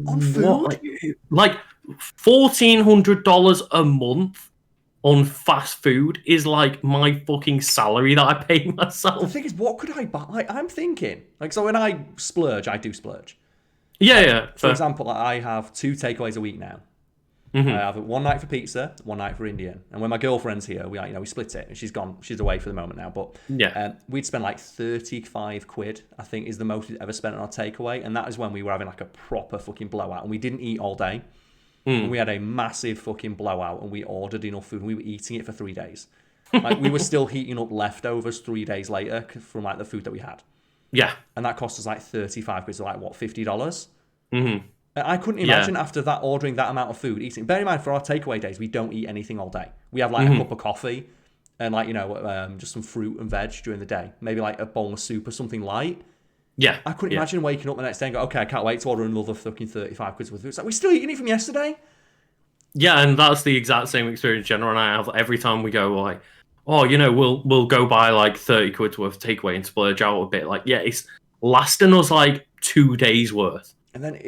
On what? food? Like $1,400 a month on fast food is like my fucking salary that I pay The myself. thing is, what could I buy? Like, I'm thinking, like, so when I splurge, I do splurge. Yeah, yeah. For Fair. example, I have 2 takeaways a week now. I Mm-hmm. have it one night for pizza, one night for Indian. And when my girlfriend's here, we split it. And she's gone. She's away for the moment now. But Yeah. we'd spend like 35 quid, I think, is the most we've ever spent on our takeaway. And that is when we were having like a proper fucking blowout. And we didn't eat all day. And we had a massive fucking blowout. And we ordered enough food. And we were eating it for 3 days. Like, we were still heating up leftovers 3 days later from like the food that we had. Yeah. And that cost us like 35 quid. So like, what, $50? Mm-hmm. I couldn't imagine after that ordering that amount of food eating. Bear in mind, for our takeaway days, we don't eat anything all day. We have like a cup of coffee and like just some fruit and veg during the day. Maybe like a bowl of soup or something light. Yeah. I couldn't imagine waking up the next day and go, okay, I can't wait to order another fucking 35 quid worth of food. It's like, we're still eating it from yesterday. Yeah, and that's the exact same experience Jenna and I have every time we go. Like, oh, we'll go buy like 30 quid worth of takeaway and splurge out a bit. Like, yeah, it's lasting us like 2 days worth. And then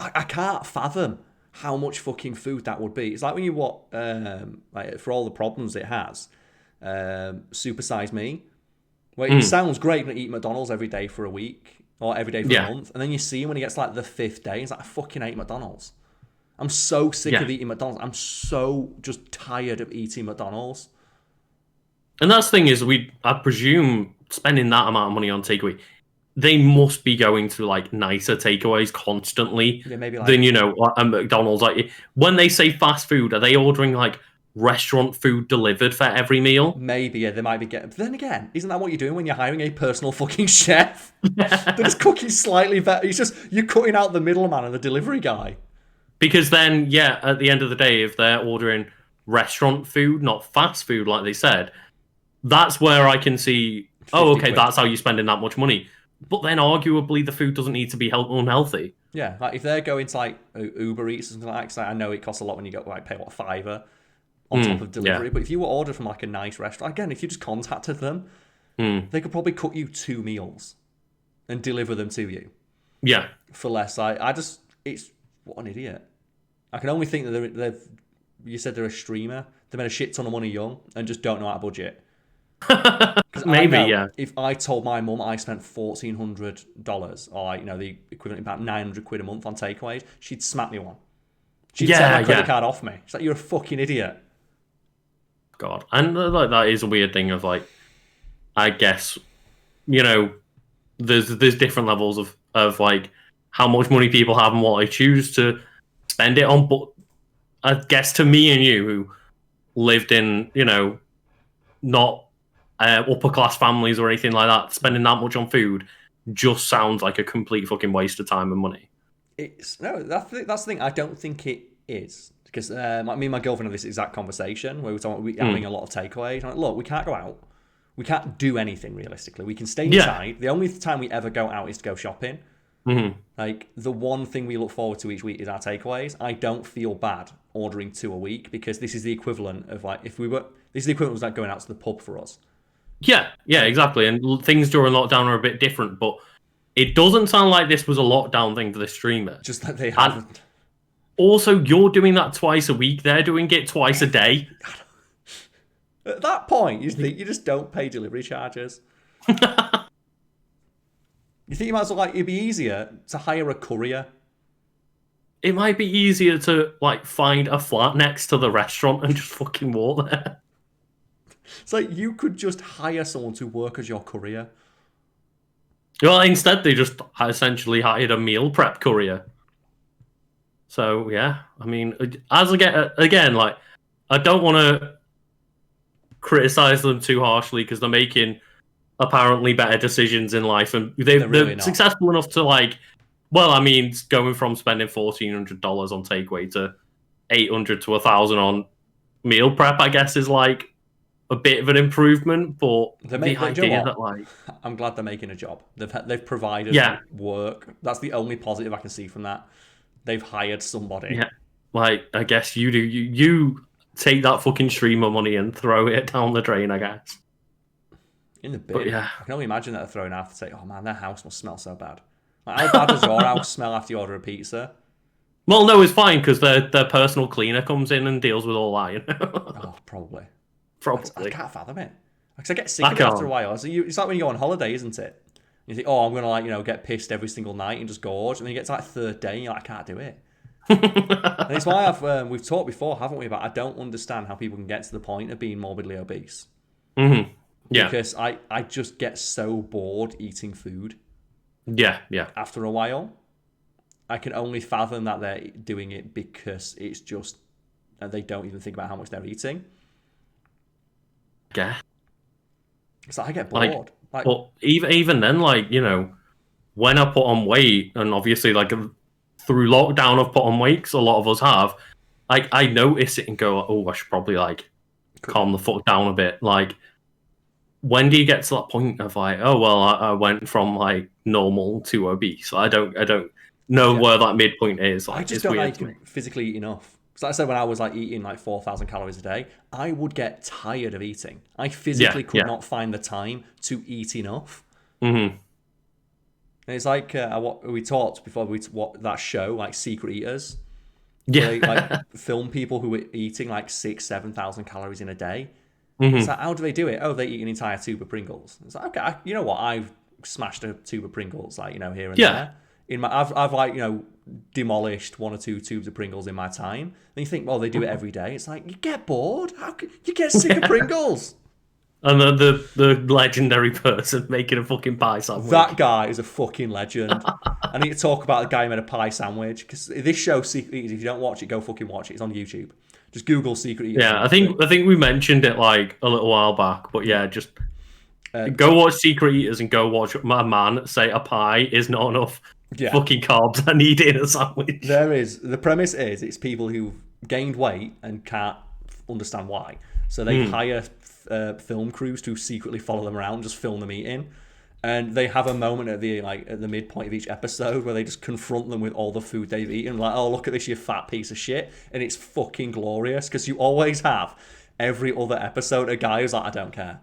I can't fathom how much fucking food that would be. It's like when you watch, like, for all the problems it has, Super Size Me, where it sounds great to eat McDonald's every day for a week or every day for a month, and then you see him when he gets like the 5th day, he's like, I fucking hate McDonald's. I'm so sick of eating McDonald's. I'm so just tired of eating McDonald's. And that's the thing is, I presume spending that amount of money on takeaway, they must be going to like nicer takeaways constantly Maybe like, than a McDonald's. Like, when they say fast food, are they ordering like restaurant food delivered for every meal? Maybe, yeah, they might be getting. But then again, isn't that what you're doing when you're hiring a personal fucking chef? They're just cooking slightly better. You're cutting out the middleman and the delivery guy. Because then, yeah, at the end of the day, if they're ordering restaurant food, not fast food, like they said, that's where I can see, oh, okay, quid. that's how you're spending that much money. But then arguably the food doesn't need to be unhealthy. Yeah, like if they're going to like Uber Eats or something like that, I know it costs a lot when you go like pay what, $5 on top of delivery. Yeah. But if you were ordered from like a nice restaurant, again, if you just contacted them, they could probably cook you 2 meals and deliver them to you. Yeah. For less. It's what an idiot. I can only think that you said they're a streamer. They made a shit ton of money young and just don't know how to budget. Maybe, yeah. If I told my mum I spent $1,400 or like, the equivalent of about 900 quid a month on takeaways, she'd smack me one. She'd take my credit card off me. She's like, you're a fucking idiot. God. And like that is a weird thing of like, I guess, there's different levels of like how much money people have and what they choose to spend it on. But I guess to me and you who lived in, not upper class families or anything like that, spending that much on food just sounds like a complete fucking waste of time and money. That's the thing. I don't think it is, because me and my girlfriend had this exact conversation where we were talking about having a lot of takeaways. I'm like, look, we can't go out. We can't do anything realistically. We can stay inside. The only time we ever go out is to go shopping. Like, the one thing we look forward to each week is our takeaways. I don't feel bad ordering 2 a week, because this is the equivalent of like, this is the equivalent of like going out to the pub for us. Yeah, exactly. And things during lockdown are a bit different, but it doesn't sound like this was a lockdown thing for the streamer. Just that they haven't. And also, you're doing that twice a week. They're doing it twice a day. At that point, you think you just don't pay delivery charges. You think you might as well, like, it'd be easier to hire a courier. It might be easier to like find a flat next to the restaurant and just fucking walk there. It's like you could just hire someone to work as your courier. Well, instead they just essentially hired a meal prep courier. So yeah, I mean, as again, like, I don't want to criticize them too harshly because they're making apparently better decisions in life, and they're successful enough to like. Well, I mean, going from spending $1,400 on takeaway to $800 to $1,000 on meal prep, I guess, is like a bit of an improvement. But the idea that, like, I'm glad they're making a job. They've provided work. That's the only positive I can see from that. They've hired somebody. Yeah, like, I guess you take that fucking streamer money and throw it down the drain, I guess. In the bin. But yeah. I can only imagine that they're throwing out to say, oh man, their house must smell so bad. Like, how bad does your house smell after you order a pizza? Well, no, it's fine because their personal cleaner comes in and deals with all that. You know? Oh, probably. Probably. I can't fathom it. Because I get sick of it after a while. It's like when you go on holiday, isn't it? You think, oh, I'm going to get pissed every single night and just gorge. And then you get to third day and you're like, I can't do it. And it's why we've talked before, haven't we, about I don't understand how people can get to the point of being morbidly obese. Mm-hmm. Yeah. Because I just get so bored eating food. Yeah. After a while. I can only fathom that they're doing it because it's just they don't even think about how much they're eating. Yeah. So I get bored. But even then, when I put on weight, and obviously, through lockdown, I've put on weight because a lot of us have. I notice it and go, oh, I should probably calm the fuck down a bit. When do you get to that point of oh well, I went from normal to obese? I don't know where that midpoint is. I just don't know you can physically eat enough. So like I said, when I was eating 4,000 calories a day, I would get tired of eating. I physically could not find the time to eat enough. Mm-hmm. And it's like what we talked before that show, Secret Eaters. Yeah. They film people who were eating 6,000-7,000 calories in a day. Mm-hmm. It's how do they do it? Oh, they eat an entire tube of Pringles. It's okay, you know what? I've smashed a tube of Pringles, here and there. I've demolished 1 or 2 tubes of Pringles in my time. Then you think, well, they do it every day. It's you get bored. How can you get sick of Pringles? And the legendary person making a fucking pie sandwich. That guy is a fucking legend. I need to talk about the guy who made a pie sandwich because this show, Secret Eaters, if you don't watch it, go fucking watch it. It's on YouTube. Just Google Secret Eaters. Yeah, I think we mentioned it a little while back, but yeah, just go watch Secret Eaters and go watch my man say a pie is not enough fucking carbs I need in a sandwich. The premise is it's people who've gained weight and can't understand why. So they hire film crews to secretly follow them around, just film them eating. And they have a moment at the midpoint of each episode where they just confront them with all the food they've eaten. Oh, look at this, you fat piece of shit. And it's fucking glorious because you always have every other episode a guy who's I don't care.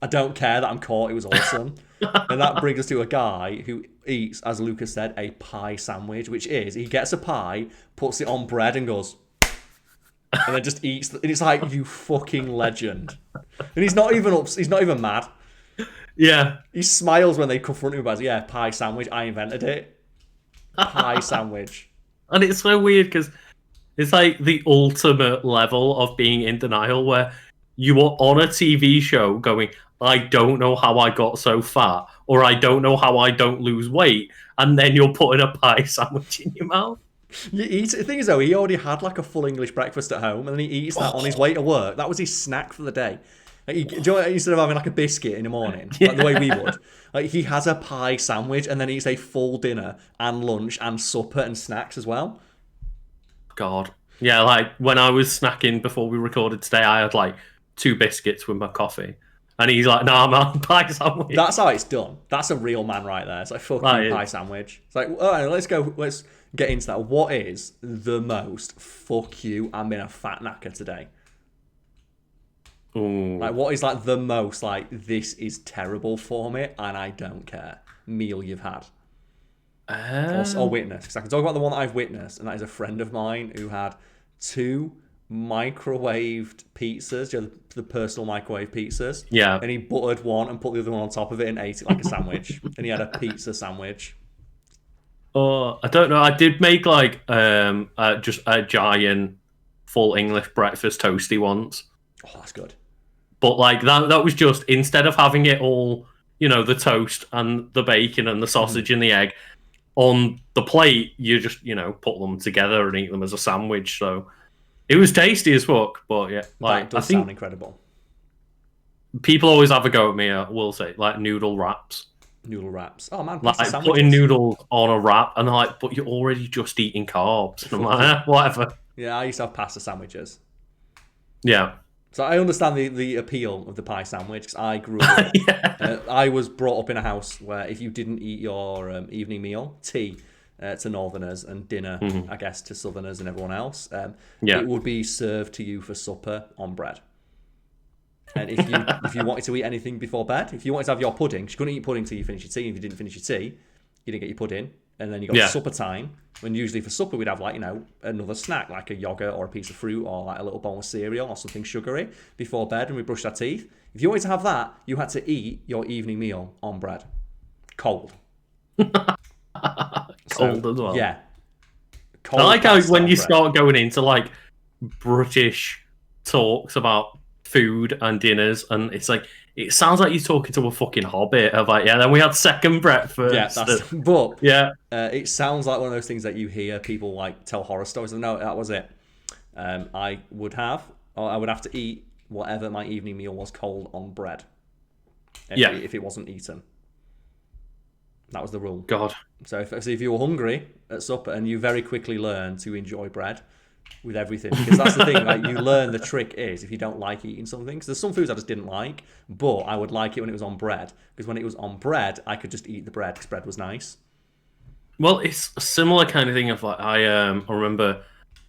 I don't care that I'm caught. It was awesome. And that brings us to a guy who eats, as Lucas said, a pie sandwich, which is he gets a pie, puts it on bread and goes, and then just eats. And it's you fucking legend. And he's not even mad. Yeah. He smiles when they confront him about, pie sandwich. I invented it. Pie sandwich. And it's so weird because it's the ultimate level of being in denial where you are on a TV show going, I don't know how I got so fat, or I don't know how I don't lose weight, and then you're putting a pie sandwich in your mouth. You eat. The thing is, though, he already had a full English breakfast at home, and then he eats that on his way to work. That was his snack for the day. Do you know what, instead of having a biscuit in the morning, the way we would, he has a pie sandwich and then eats a full dinner and lunch and supper and snacks as well. God. Yeah, when I was snacking before we recorded today, I had 2 biscuits with my coffee. And he's like, nah, man, pie sandwich. That's how it's done. That's a real man right there. It's fucking pie sandwich. It's all right, let's get into that. What is the most fuck you, I'm in a fat knacker today? Ooh. What is the most this is terrible for me and I don't care meal you've had? Or witnessed? Because I can talk about the one that I've witnessed, and that is a friend of mine who had 2 microwaved pizzas, the personal microwave pizzas. Yeah. And he buttered one and put the other one on top of it and ate it like a sandwich. And he had a pizza sandwich. Oh, I don't know. I did make just a giant full English breakfast toasty once. Oh, that's good. But that was just, instead of having it all, the toast and the bacon and the sausage and the egg on the plate, you just, put them together and eat them as a sandwich. So it was tasty as fuck. But yeah, that does sound incredible. People always have a go at me, I will say, noodle wraps. Noodle wraps. Oh man, putting noodles on a wrap, and they're but you're already just eating carbs. And I'm like, whatever. Yeah, I used to have pasta sandwiches. Yeah. So I understand the appeal of the pie sandwich because I grew up. I was brought up in a house where if you didn't eat your evening meal, tea to Northerners and dinner, I guess, to Southerners and everyone else, it would be served to you for supper on bread. And if you wanted to eat anything before bed, if you wanted to have your pudding, you couldn't eat pudding till you finish your tea. If you didn't finish your tea, you didn't get your pudding. And then you got supper time. When usually for supper we'd have like, another snack like a yogurt or a piece of fruit or like a little bowl of cereal or something sugary before bed, and we brushed our teeth. If you wanted to have that, you had to eat your evening meal on bread, cold. Cold as well. Yeah. Cold. I like how when you start going into like British talks about food and dinners, and it's like, it sounds like you're talking to a fucking hobbit of like, then we had second breakfast. Yeah, it sounds like one of those things that you hear people like tell horror stories. No, that was it. I would have to eat whatever my evening meal was cold on bread. If it wasn't eaten. That was the rule. God. So if you were hungry at supper, and you very quickly learn to enjoy bread with everything, because that's the thing, like, you learn the trick is if you don't like eating something, because there's some foods I just didn't like, but I would like it when it was on bread, because when it was on bread I could just eat the bread because bread was nice. Well, it's a similar kind of thing of like, I remember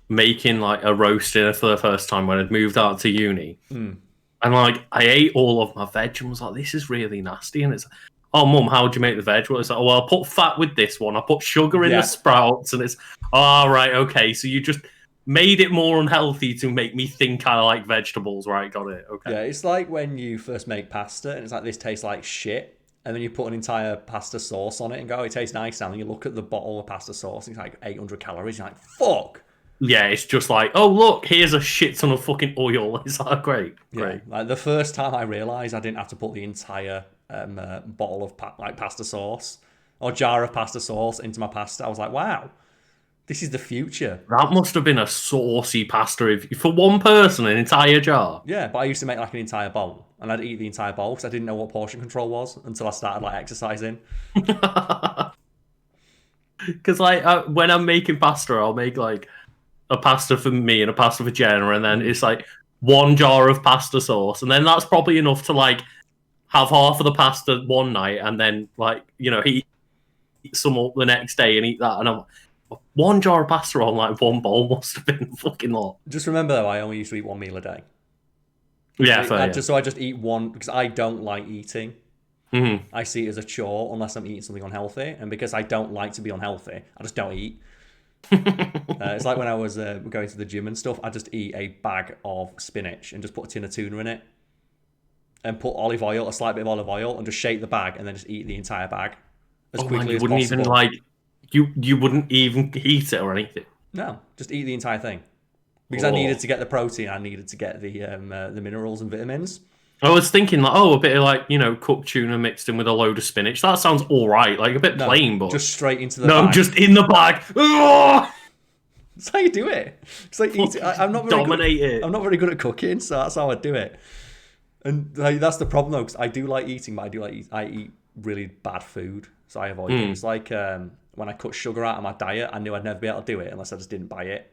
making like a roast dinner for the first time when I'd moved out to uni, and like I ate all of my veg and was like, this is really nasty, and it's, oh mum, how'd you make the veg? Well, it's like, well, I put fat with this one, I put sugar in the sprouts, and it's, oh right, okay, so you just made it more unhealthy to make me think I like vegetables, right? Got it. Okay. Yeah, it's like when you first make pasta and it's like, this tastes like shit, and then you put an entire pasta sauce on it and go, it tastes nice now, and you look at the bottle of pasta sauce and it's like 800 calories, you're like, fuck. Yeah, it's just like, oh look, here's a shit ton of fucking oil. It's like, great. Like the first time I realised I didn't have to put the entire bottle of pasta sauce or jar of pasta sauce into my pasta, I was like, wow. This is the future. That must have been a saucy pasta for one person, an entire jar. Yeah, but I used to make like an entire bowl, and I'd eat the entire bowl because I didn't know what portion control was until I started like exercising. Because like when I'm making pasta, I'll make like a pasta for me and a pasta for Jenna, and then it's like one jar of pasta sauce, and then that's probably enough to like have half of the pasta one night, and then like eat some up the next day and eat that, and I'm. One jar of pasta on like one bowl must have been a fucking lot. Just remember though, I only used to eat one meal a day. Yeah, I just eat one because I don't like eating. I see it as a chore unless I'm eating something unhealthy, and because I don't like to be unhealthy, I just don't eat. It's like when I was going to the gym and stuff, I just eat a bag of spinach and just put a tin of tuna in it, and put olive oil, a slight bit of olive oil, and just shake the bag, and then just eat the entire bag as quickly as possible. Even like. You wouldn't even eat it or anything? No, just eat the entire thing. Because I needed to get the protein, I needed to get the minerals and vitamins. I was thinking like, a bit of like, cooked tuna mixed in with a load of spinach. That sounds all right, like a bit plain, but just straight into the bag. No, just in the bag. That's how you do it. It's like eat it. I'm not very good at cooking, so that's how I do it. And like, that's the problem though, because I do like eating, but I eat really bad food, so I avoid it. It's like when I cut sugar out of my diet, I knew I'd never be able to do it unless I just didn't buy it.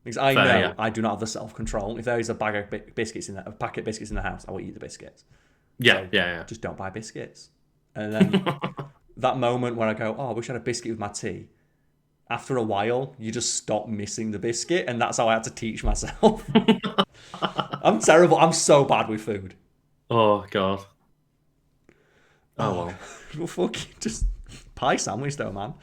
Because I know I do not have the self-control. If there is a bag of biscuits a packet of biscuits in the house, I will eat the biscuits. Yeah. Just don't buy biscuits. And then that moment where I go, I wish I had a biscuit with my tea. After a while, you just stop missing the biscuit, and that's how I had to teach myself. I'm terrible. I'm so bad with food. Oh, God. Oh, well. Well, fucking just... Pie sandwich though, man.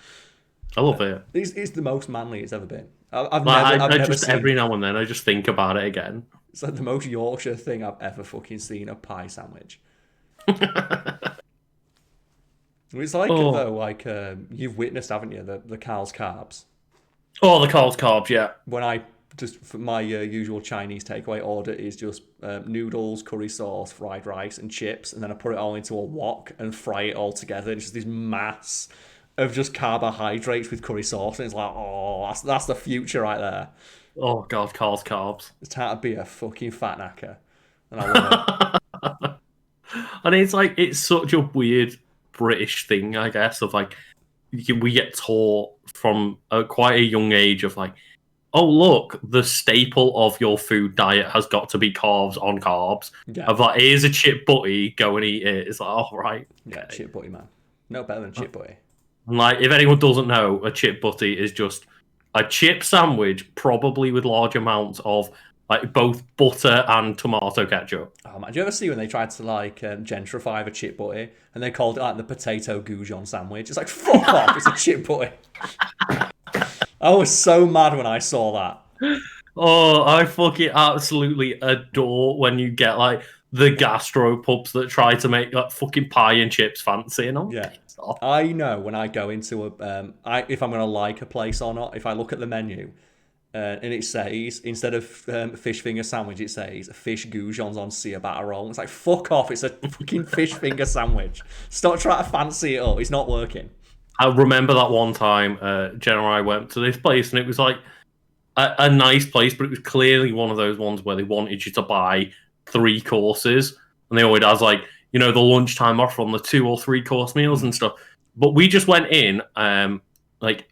I love it. It's the most manly it's ever been. I've never seen... Every now and then I just think about it again. It's like the most Yorkshire thing I've ever fucking seen, a pie sandwich. It's like though, like you've witnessed, haven't you, the Karl's carbs? Oh, the Karl's carbs, yeah. When I just for my usual Chinese takeaway order is just noodles, curry sauce, fried rice, and chips, and then I put it all into a wok and fry it all together. It's just this mass of just carbohydrates with curry sauce, and it's like, that's the future right there. Oh God, Karl's carbs. It's time to be a fucking fat knacker, and I love it. And it's like, it's such a weird British thing, I guess, of like we get taught from quite a young age of like, oh look, the staple of your food diet has got to be carbs on carbs. Yeah. Of like, here's a chip butty, go and eat it. It's like, oh right, yeah, chip butty, man. No better than chip butty. And like, if anyone doesn't know, a chip butty is just a chip sandwich, probably with large amounts of like both butter and tomato ketchup. Oh man, do you ever see when they tried to like gentrify the chip butty and they called it like the potato goujon sandwich? It's like, fuck off, it's a chip butty. I was so mad when I saw that. Oh, I fucking absolutely adore when you get like the gastro pubs that try to make like fucking pie and chips fancy, and I'm pissed off. I know when I go into if I'm gonna like a place or not. If I look at the menu and it says instead of fish finger sandwich, it says fish goujons on ciabatta roll. It's like, fuck off! It's a fucking fish finger sandwich. Stop trying to fancy it up. It's not working. I remember that one time, Jen and I went to this place, and it was like a nice place, but it was clearly one of those ones where they wanted you to buy 3 courses, and they always has like, you know, the lunchtime offer on the 2 or 3 course meals and stuff. But we just went in, like,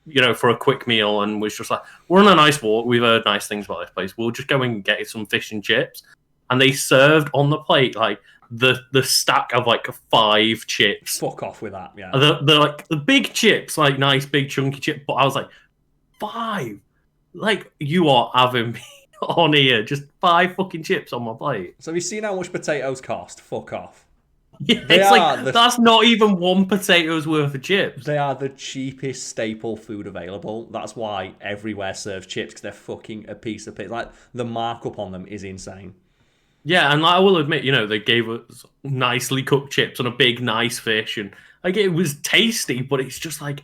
you know, for a quick meal, and was just like, we're on a nice walk. We've heard nice things about this place. We'll just go and get some fish and chips. And they served on the plate like the stack of like 5 chips. Fuck off with that, yeah. The like the big chips, like nice big chunky chip. But I was like, 5. Like, you are having me on here. Just 5 fucking chips on my plate. So have you seen how much potatoes cost? Fuck off. Yeah, it's like that's not even 1 potato's worth of chips. They are the cheapest staple food available. That's why everywhere serves chips, because they're fucking a piece of piss. Like, the markup on them is insane. Yeah, and I will admit, you know, they gave us nicely cooked chips and a big, nice fish, and like it was tasty, but it's just like,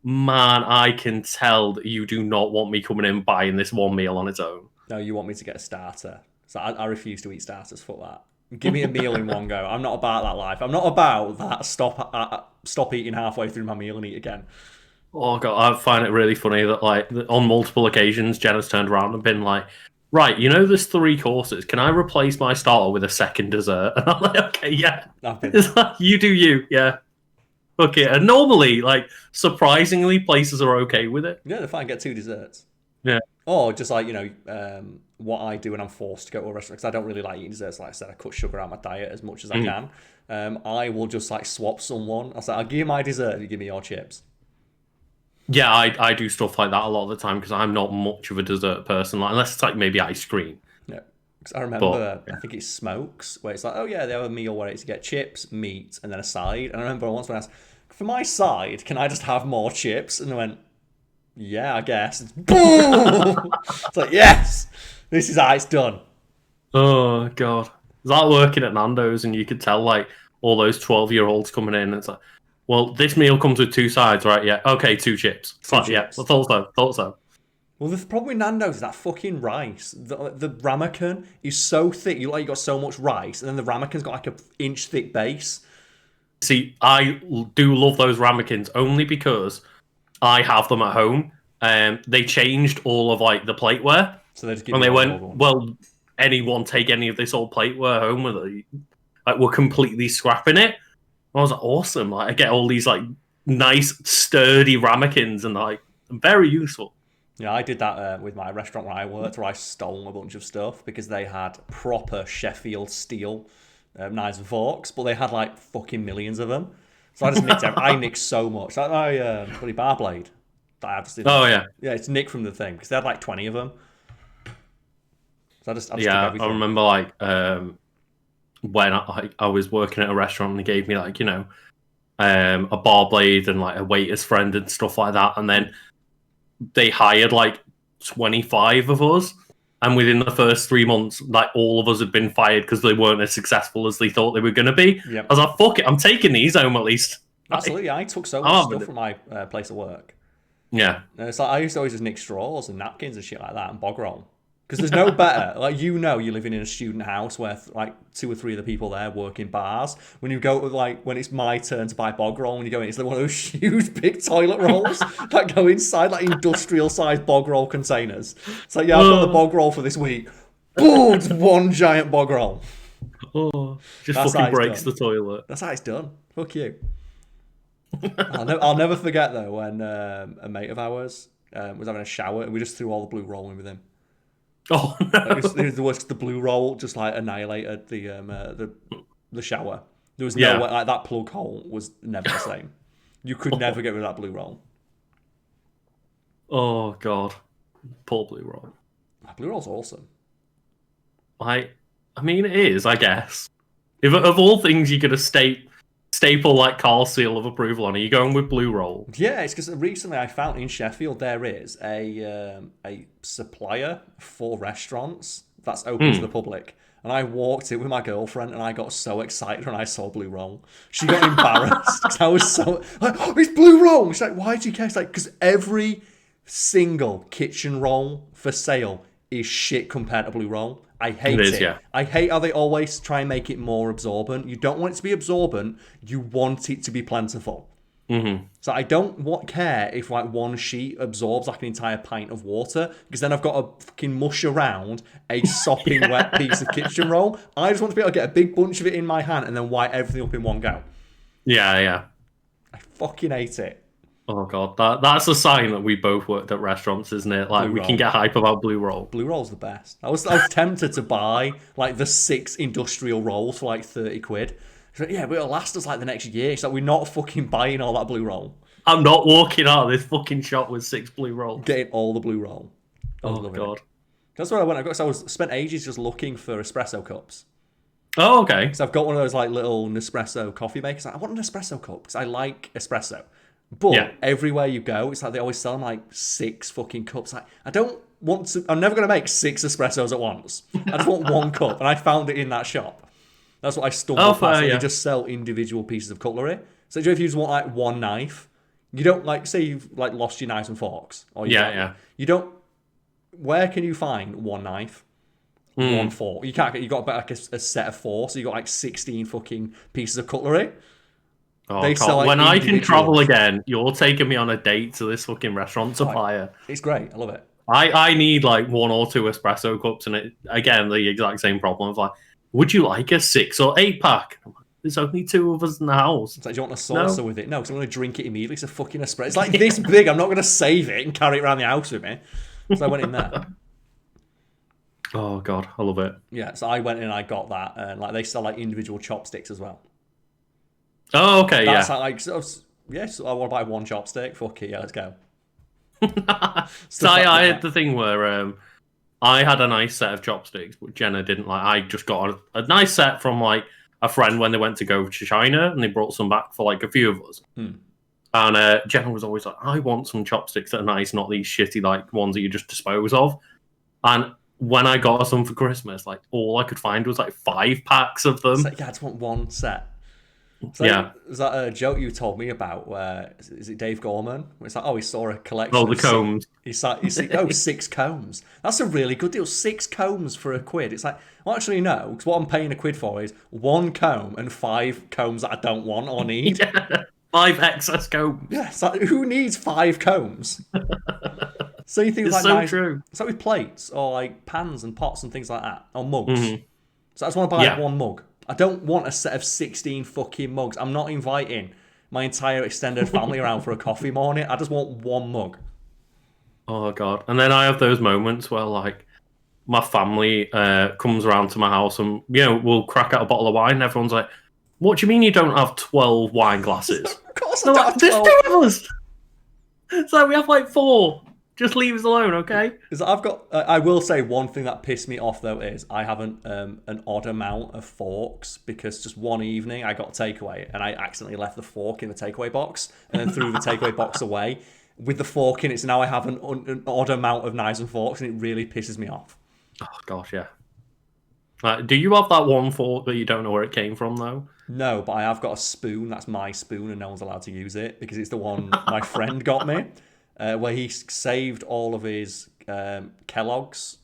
man, I can tell that you do not want me coming in buying this one meal on its own. No, you want me to get a starter. So I refuse to eat starters. Fuck that. Give me a meal in one go. I'm not about that life. I'm not about that. Stop eating halfway through my meal and eat again. Oh god, I find it really funny that like on multiple occasions, Jenna's turned around and been like, right, you know, there's 3 courses. Can I replace my starter with a second dessert? And I'm like, okay, yeah. It's like, you do you, yeah. Okay, and normally, like, surprisingly, places are okay with it. Yeah, they're fine. Get 2 desserts. Yeah. Or just like, you know, what I do when I'm forced to go to a restaurant, because I don't really like eating desserts. Like I said, I cut sugar out of my diet as much as I can. I will just like swap someone. I'll say, I'll give you my dessert, you give me your chips. Yeah, I do stuff like that a lot of the time because I'm not much of a dessert person, like, unless it's like maybe ice cream. Yeah, because I remember, I think it's Smokes, where it's like, oh yeah, they have a meal where it's you get chips, meat, and then a side. And I remember once when I asked, for my side, can I just have more chips? And they went, yeah, I guess. Boom! It's like, yes, this is how it's done. Oh god, it's like working at Nando's, and you could tell like all those 12-year-olds coming in. And it's like, well, this meal comes with 2 sides, right? Yeah, okay, 2 chips. It's like, yeah, I thought so. Well, the problem with Nando's is that fucking rice. The ramekin is so thick. You got so much rice, and then the ramekin's got like an inch thick base. See, I do love those ramekins only because I have them at home. They changed all of like the plateware, so they just and they went, well, anyone take any of this old plateware home with it? Like, we're completely scrapping it. I was like, awesome! Like, I get all these like nice, sturdy ramekins, and like very useful. Yeah, I did that with my restaurant where I worked, where I stole a bunch of stuff because they had proper Sheffield steel knives and forks, but they had like fucking millions of them. So I just nicked. I nicked so much. Like my bloody bar blade that I just did. Oh yeah, it's nicked from the thing because they had like 20 of them. So I just I remember like when I was working at a restaurant and they gave me like, you know, a bar blade and like a waiter's friend and stuff like that, and then they hired like 25 of us, and within the first 3 months, like all of us had been fired because they weren't as successful as they thought they were going to be. Yep. I was like, fuck it, I'm taking these home at least. Absolutely, I took so much stuff from my place of work. Yeah. It's like I used to always just nick straws and napkins and shit like that and bog roll. Because there's no better, like, you know, you're living in a student house where like 2 or 3 of the people there work in bars. When you go to like, when it's my turn to buy bog roll, when you go in, it's like one of those huge big toilet rolls that go inside like industrial sized bog roll containers. It's like, yeah, I've got the bog roll for this week. Boom, it's one giant bog roll. Oh, just fucking breaks the toilet. That's how it's done. Fuck you. I'll never forget though when a mate of ours was having a shower and we just threw all the blue roll in with him. Oh no! It was the blue roll just like annihilated the shower. There was no way, like that plug hole was never the same. You could never get rid of that blue roll. Oh god, poor blue roll. Blue roll's awesome. I mean, it is, I guess. If of all things you could have staple like Karl's seal of approval on, are you going with Blue Roll? Yeah, it's because recently I found in Sheffield there is a supplier for restaurants that's open to the public. And I walked in with my girlfriend, and I got so excited when I saw Blue Roll. She got embarrassed because I was so like, oh, it's Blue Roll. She's like, why do you care? It's like, because every single kitchen roll for sale is shit compared to Blue Roll. I hate it. Yeah. I hate how they always try and make it more absorbent. You don't want it to be absorbent. You want it to be plentiful. So I don't care if like one sheet absorbs like an entire pint of water, because then I've got to fucking mush around a sopping wet piece of kitchen roll. I just want to be able to get a big bunch of it in my hand and then wipe everything up in one go. Yeah. I fucking hate it. Oh god, that's a sign that we both worked at restaurants, isn't it? Like, we can get hype about Blue Roll. Blue Roll's the best. I was tempted to buy like the 6 industrial rolls for like 30 quid. Like, yeah, but it'll last us like the next year. It's like, we're not fucking buying all that Blue Roll. I'm not walking out of this fucking shop with 6 Blue Rolls. Getting all the Blue Roll. Oh god. That's where I went. I spent ages just looking for espresso cups. Oh, okay. So I've got one of those like little Nespresso coffee makers. I want an espresso cup because I like espresso. But everywhere you go, it's like they always sell them like 6 fucking cups. Like, I don't want to. I'm never going to make 6 espressos at once. I just want one cup, and I found it in that shop. That's what I stumbled past. They just sell individual pieces of cutlery. So if you just want like one knife, you don't like, say you've like lost your knives and forks, or you don't. Where can you find one knife, one fork? You can't get. You got like a set of 4, so you got like 16 fucking pieces of cutlery. Oh, they sell, like, when I can travel again, you're taking me on a date to this fucking restaurant supplier. It's great. I love it. I need like 1 or 2 espresso cups, and it again the exact same problem of like, would you like a 6 or 8 pack? There's only 2 of us in the house. It's like, do you want a saucer with it? No, because I'm going to drink it immediately. It's a fucking espresso. It's like this big. I'm not going to save it and carry it around the house with me. So I went in there. Oh god, I love it. Yeah, so I went in and I got that, and like they sell like individual chopsticks as well. Oh, okay, That's like so I want to buy 1 chopstick. Fuck it, yeah, let's go. So I had the thing where I had a nice set of chopsticks, but Jenna didn't like. I just got a nice set from like a friend when they went to go to China, and they brought some back for like a few of us. And Jenna was always like, I want some chopsticks that are nice, not these shitty like ones that you just dispose of. And when I got some for Christmas, like all I could find was like 5 packs of them. Like, yeah, I just want 1 set. So was that a joke you told me about where, is it Dave Gorman? It's like, oh, he saw a collection of the combs. He's like, 6 combs. That's a really good deal. 6 combs for £1. It's like, well, actually, no, because what I'm paying £1 for is 1 comb and 5 combs that I don't want or need. 5 excess combs. Yeah, it's like, who needs 5 combs? So you think it's like so true. It's like with plates or like pans and pots and things like that, or mugs. So I just want to buy 1 mug. I don't want a set of 16 fucking mugs. I'm not inviting my entire extended family around for a coffee morning. I just want 1 mug. Oh god! And then I have those moments where like my family comes around to my house and we'll crack out a bottle of wine. And everyone's like, "What do you mean you don't have 12 wine glasses?" Of course I don't have 12. There's 2 of us. So we have like 4. Just leave us alone, okay? I've got. I will say one thing that pissed me off though is I have an odd amount of forks, because just one evening I got takeaway and I accidentally left the fork in the takeaway box and then threw the takeaway box away with the fork in it. So now I have an odd amount of knives and forks, and it really pisses me off. Oh gosh, yeah. Do you have that 1 fork that you don't know where it came from though? No, but I have got a spoon. That's my spoon, and no one's allowed to use it because it's the one my friend got me. Where he saved all of his Kellogg's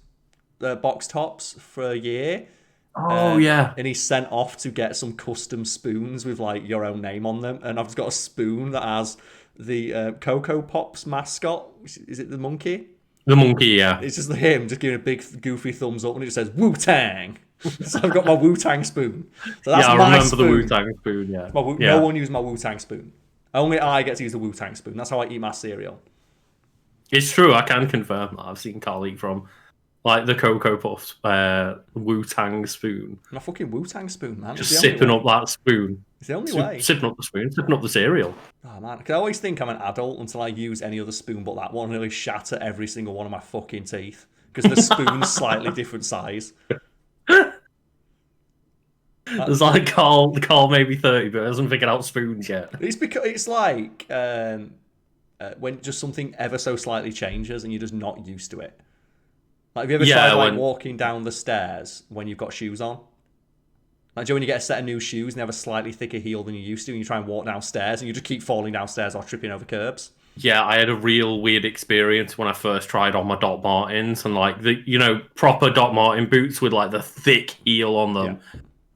box tops for a year. Oh, yeah. And he's sent off to get some custom spoons with like your own name on them. And I've just got a spoon that has the Cocoa Pops mascot. Is it the monkey? The monkey, yeah. It's just him just giving a big goofy thumbs up, and it just says Wu-Tang. So I've got my Wu-Tang spoon. So that's I my remember spoon. the Wu-Tang spoon, yeah. No one used my Wu-Tang spoon. Only I get to use the Wu-Tang spoon. That's how I eat my cereal. It's true, I can confirm that. I've seen Karl eat from like the Cocoa Puffs Wu-Tang spoon. My fucking Wu-Tang spoon, man. Just sipping up that spoon. It's the only way. Sipping up the spoon, sipping up the cereal. Oh, man. Because I always think I'm an adult until I use any other spoon but that one, and really shatter every single one of my fucking teeth. Because the spoon's slightly different size. It's like Carl maybe 30, but hasn't figured out spoons yet. It's because it's like when just something ever so slightly changes and you're just not used to it. Like, have you ever tried like walking down the stairs when you've got shoes on? Like, when you get a set of new shoes and they have a slightly thicker heel than you used to, and you try and walk downstairs and you just keep falling downstairs or tripping over curbs? Yeah, I had a real weird experience when I first tried on my Doc Martens, and like the proper Doc Marten boots with like the thick heel on them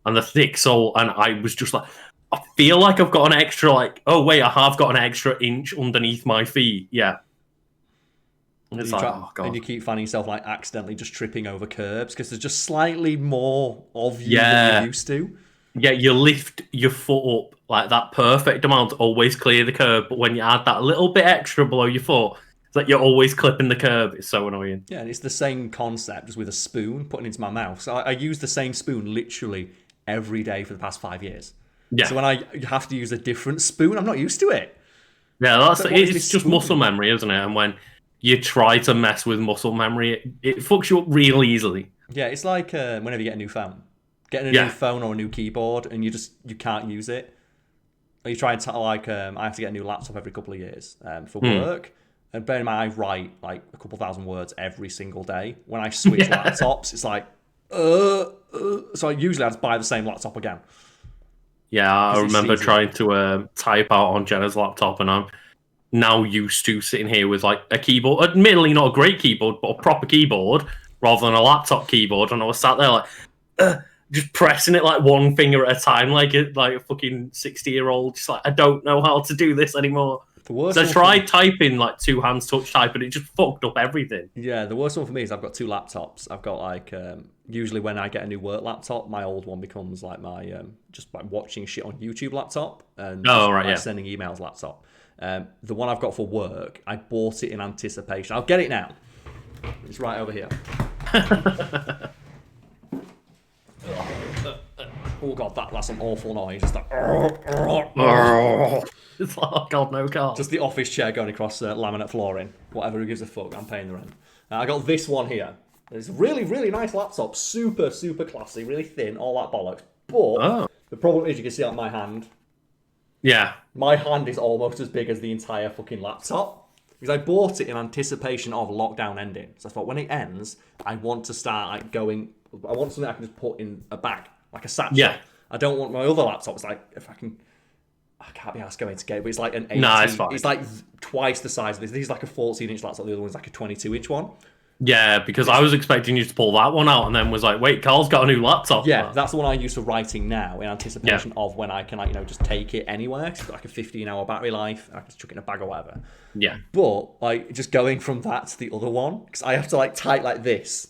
and the thick sole, and I was just like, I feel like I've got an extra, like, oh wait, I have got an extra inch underneath my feet. Yeah. And it's like, oh god. And you keep finding yourself like accidentally just tripping over curbs because there's just slightly more of you than you're used to. Yeah, you lift your foot up like that perfect amount to always clear the curb, but when you add that little bit extra below your foot, it's like you're always clipping the curb. It's so annoying. Yeah, and it's the same concept, just with a spoon putting into my mouth. So I use the same spoon literally every day for the past 5 years. Yeah. So when I have to use a different spoon, I'm not used to it. Yeah, it's just muscle memory, isn't it? And when you try to mess with muscle memory, it fucks you up real easily. Yeah, it's like whenever you get a new phone. Getting a new phone or a new keyboard, and you can't use it. Or you try and I have to get a new laptop every couple of years for work. And bear in mind, I write like a couple thousand words every single day. When I switch laptops, it's like, so usually I just buy the same laptop again. Yeah, I remember trying to type out on Jenna's laptop, and I'm now used to sitting here with like a keyboard, admittedly not a great keyboard, but a proper keyboard rather than a laptop keyboard. And I was sat there like, just pressing it like one finger at a time, like a fucking 60-year-old. Just like, I don't know how to do this anymore. So I tried typing like two hands touch type, and it just fucked up everything. Yeah, the worst one for me is I've got two laptops. I've got like usually when I get a new work laptop, my old one becomes like my just like watching shit on YouTube laptop and sending emails laptop. The one I've got for work, I bought it in anticipation. I'll get it now. It's right over here. Oh god, that's an awful noise. It's like, it's like, oh god, no, Karl. Just the office chair going across laminate flooring. Whatever, who gives a fuck? I'm paying the rent. I got this one here. It's a really, really nice laptop. Super, super classy. Really thin. All that bollocks. But the problem is, you can see on my hand. Yeah. My hand is almost as big as the entire fucking laptop. Because I bought it in anticipation of lockdown ending. So I thought, when it ends, I want to start like going. I want something I can just put in a bag, like a satchel. Yeah. I don't want my other laptop. It's like, if I can. I can't be asked going to get it, but it's like an 18. No, it's fine. It's like twice the size of this. This is like a 14-inch laptop. The other one's like a 22-inch one. Yeah, because I was expecting you to pull that one out and then was like, wait, Karl's got a new laptop. Yeah, that's the one I use for writing now in anticipation of when I can, like, just take it anywhere. It's got like a 15-hour battery life. I can just chuck it in a bag or whatever. Yeah. But like just going from that to the other one, because I have to like type like this.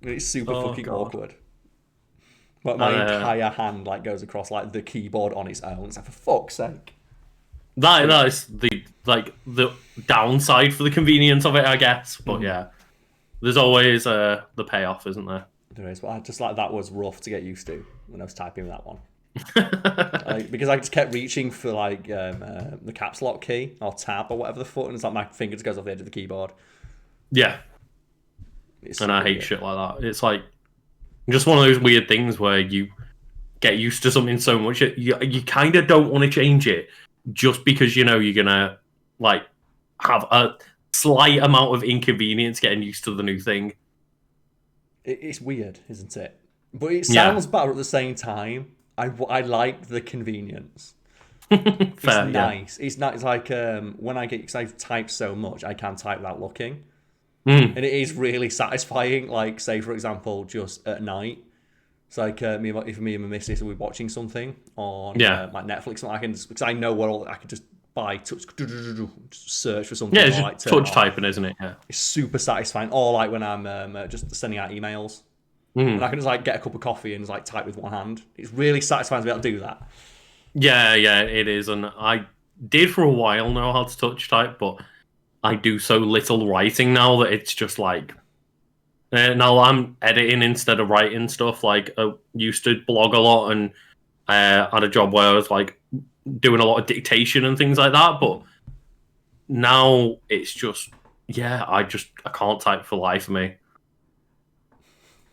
It's super fucking awkward. But my entire hand like goes across like the keyboard on its own. It's like, for fuck's sake. That is the downside for the convenience of it, I guess. But yeah, there's always the payoff, isn't there? There is. But I just like that was rough to get used to when I was typing that one. Because I just kept reaching for like the caps lock key or tab or whatever the fuck, and it's like my finger just goes off the edge of the keyboard. Yeah. And I hate shit like that. It's like just one of those weird things where you get used to something so much you kind of don't want to change it just because you know you're gonna like have a slight amount of inconvenience getting used to the new thing. It's weird, isn't it? But it sounds better at the same time. I like the convenience. It's nice. It's not. It's like when I get, because I've typed so much, I can type without looking. And it is really satisfying. Like, say for example, just at night, it's like if me and my missus are watching something on like Netflix, I can because I know what I could just buy touch search for something. Yeah, it's just touch typing, isn't it? Yeah, it's super satisfying. Or like when I'm just sending out emails, and I can just like get a cup of coffee and just like type with one hand. It's really satisfying to be able to do that. Yeah, it is, and I did for a while know how to touch type, but I do so little writing now that it's just like now I'm editing instead of writing stuff. Like I used to blog a lot and had a job where I was like doing a lot of dictation and things like that. But now it's just I can't type for life of me.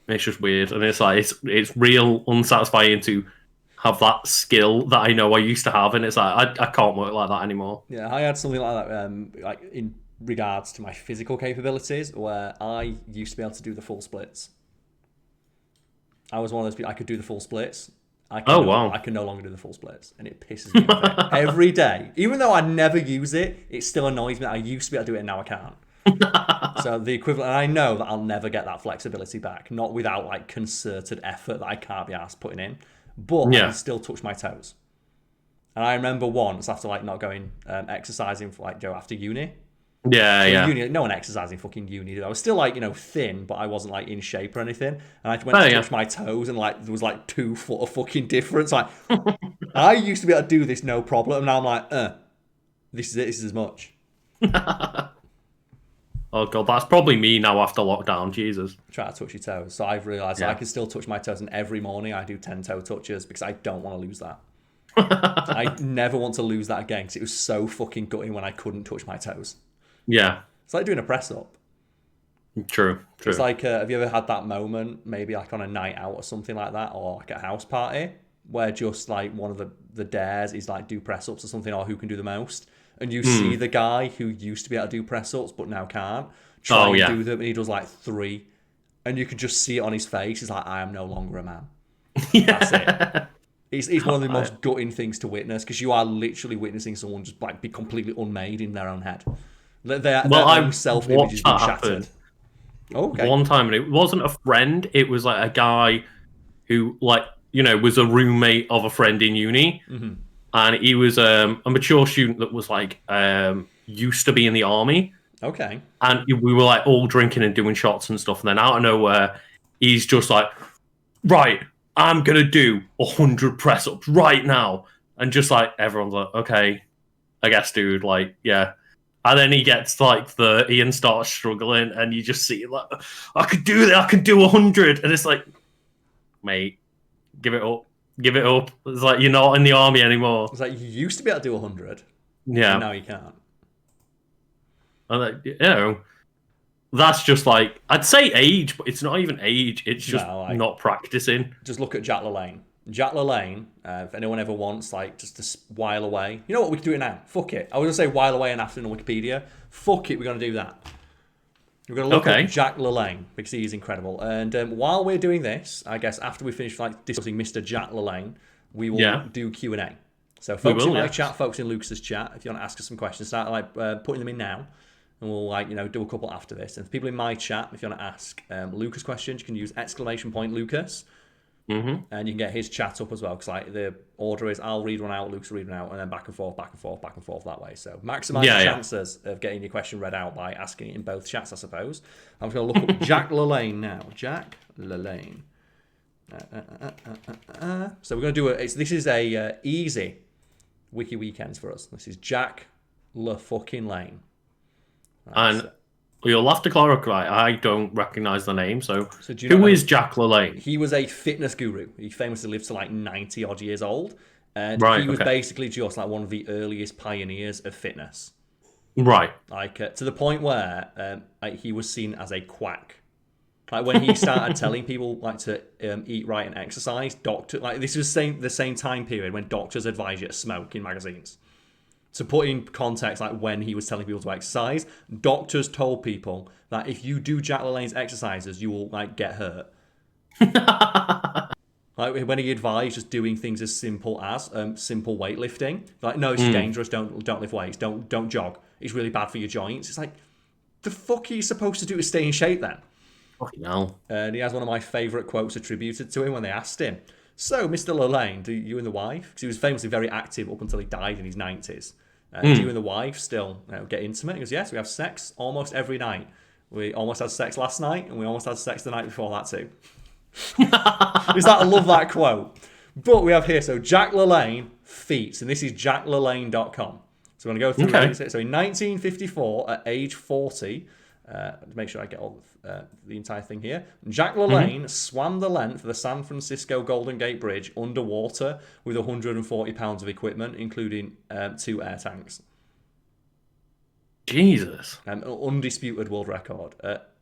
It's just weird, and it's like it's real unsatisfying to have that skill that I know I used to have, and it's like I can't work like that anymore. Yeah, I had something like that, like in regards to my physical capabilities, where I used to be able to do the full splits. I was one of those people I could do the full splits. I can no longer do the full splits, and it pisses me off every day. Even though I never use it, it still annoys me that I used to be able to do it and now I can't. So the equivalent, and I know that I'll never get that flexibility back, not without like concerted effort that I can't be asked putting in. But I can still touch my toes. And I remember once after like not going exercising for like after uni. Uni, no one exercising fucking uni. I was still like thin, but I wasn't like in shape or anything. And I went to touch my toes, and like there was like 2 foot of fucking difference. Like I used to be able to do this no problem, and now I'm like, this is it. This is as much. Oh god, that's probably me now after lockdown. Jesus. Try to touch your toes. So I've realised that I can still touch my toes, and every morning I do 10 toe touches because I don't want to lose that. I never want to lose that again because it was so fucking gutting when I couldn't touch my toes. Yeah. It's like doing a press up. True. It's like, have you ever had that moment, maybe like on a night out or something like that, or like a house party, where just like one of the dares is like do press ups or something, or who can do the most, and you see the guy who used to be able to do press ups but now can't try and do them, and he does like 3, and you can just see it on his face. He's like, I am no longer a man. That's it. It's one of the most gutting things to witness, because you are literally witnessing someone just like be completely unmade in their own head. Their own self-image has been shattered. Okay. One time, and it wasn't a friend, it was like a guy who was a roommate of a friend in uni, and he was a mature student that was like used to be in the army. Okay. And we were like all drinking and doing shots and stuff, and then out of nowhere he's just like, right, I'm gonna do 100 press-ups right now. And just like everyone's like, okay, I guess, dude, like, yeah. And then he gets to like 30 and starts struggling, and you just see like, I could do that, I could do 100. And it's like, mate, give it up. Give it up. It's like, you're not in the army anymore. It's like, you used to be able to do 100. Yeah. And now you can't. And that's just like, I'd say age, but it's not even age. It's just not practicing. Just look at Jack LaLanne. Jack LaLanne, if anyone ever wants, like, just to while away. You know what? We can do it now. Fuck it. I was going to say while away and after on Wikipedia. Fuck it. We're going to do that. We're going to look at Jack LaLanne because he is incredible. And while we're doing this, I guess after we finish like discussing Mr. Jack LaLanne, we will do Q&A. So folks in my chat, folks in Lucas's chat, if you want to ask us some questions, start like putting them in now. And we'll do a couple after this. And for people in my chat, if you want to ask Lucas questions, you can use !Lucas. And you can get his chat up as well, because like the order is I'll read one out, Lucas will read one out, and then back and forth that way. So maximise the chances of getting your question read out by asking it in both chats, I suppose. I'm just going to look up Jack LaLanne now. Jack LaLanne. So we're going to do this is a easy wiki weekends for us. This is Jack LaFucking-Lane. And you'll have to clarify, I don't recognise the name, so who is Jack LaLanne? He was a fitness guru. He famously lived to like 90 odd years old. And he was basically just like one of the earliest pioneers of fitness. Right. Like to the point where he was seen as a quack. Like when he started telling people like to eat right and exercise, this was the same time period when doctors advise you to smoke in magazines. To put in context, like when he was telling people to exercise, doctors told people that if you do Jack LaLanne's exercises, you will like get hurt. Like when he advised just doing things as simple as simple weightlifting, like no, it's dangerous. Don't lift weights. Don't jog. It's really bad for your joints. It's like, the fuck are you supposed to do to stay in shape then? Fucking hell. And he has one of my favourite quotes attributed to him when they asked him, so Mr. LaLanne, do you and the wife, because he was famously very active up until he died in his 90s. Do you and the wife still get intimate? He goes, yes, we have sex almost every night. We almost had sex last night, and we almost had sex the night before that too. I love that quote. But we have here, so Jack LaLanne feats, and this is jacklalaine.com. So we're going to go through it. So in 1954, at age 40, to make sure I get all the entire thing here, Jack LaLanne swam the length of the San Francisco Golden Gate Bridge underwater with 140 pounds of equipment, including 2 air tanks. Jesus. Undisputed world record.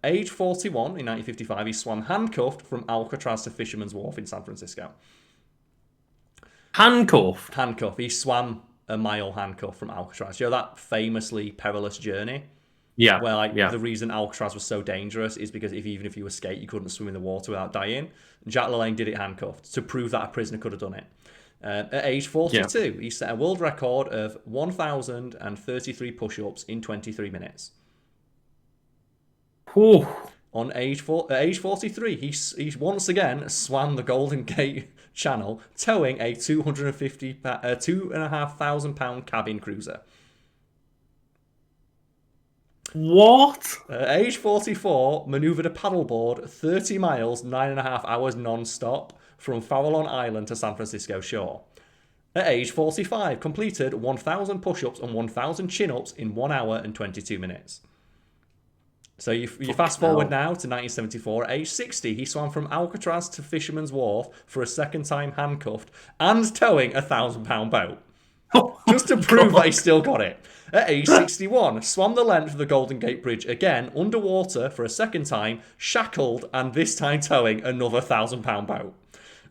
age 41 in 1955, he swam handcuffed from Alcatraz to Fisherman's Wharf in San Francisco. Handcuffed? Handcuff. He swam a mile handcuffed from Alcatraz. You know that famously perilous journey? Yeah. Where the reason Alcatraz was so dangerous is because even if you escaped, you couldn't swim in the water without dying. Jack LaLanne did it handcuffed to prove that a prisoner could have done it. At age 42, he set a world record of 1,033 push-ups in 23 minutes. Whew. At age 43, he once again swam the Golden Gate Channel, towing a 2,500 pound cabin cruiser. What? At age 44, manoeuvred a paddleboard 30 miles, 9.5 hours non-stop from Farallon Island to San Francisco shore. At age 45, completed 1,000 push-ups and 1,000 chin-ups in 1 hour and 22 minutes. So you fast forward now to 1974. At age 60, he swam from Alcatraz to Fisherman's Wharf for a second time handcuffed and towing a 1,000-pound boat. Just to prove that he still got it. At age 61, swam the length of the Golden Gate Bridge again underwater for a second time, shackled and this time towing another 1,000-pound boat.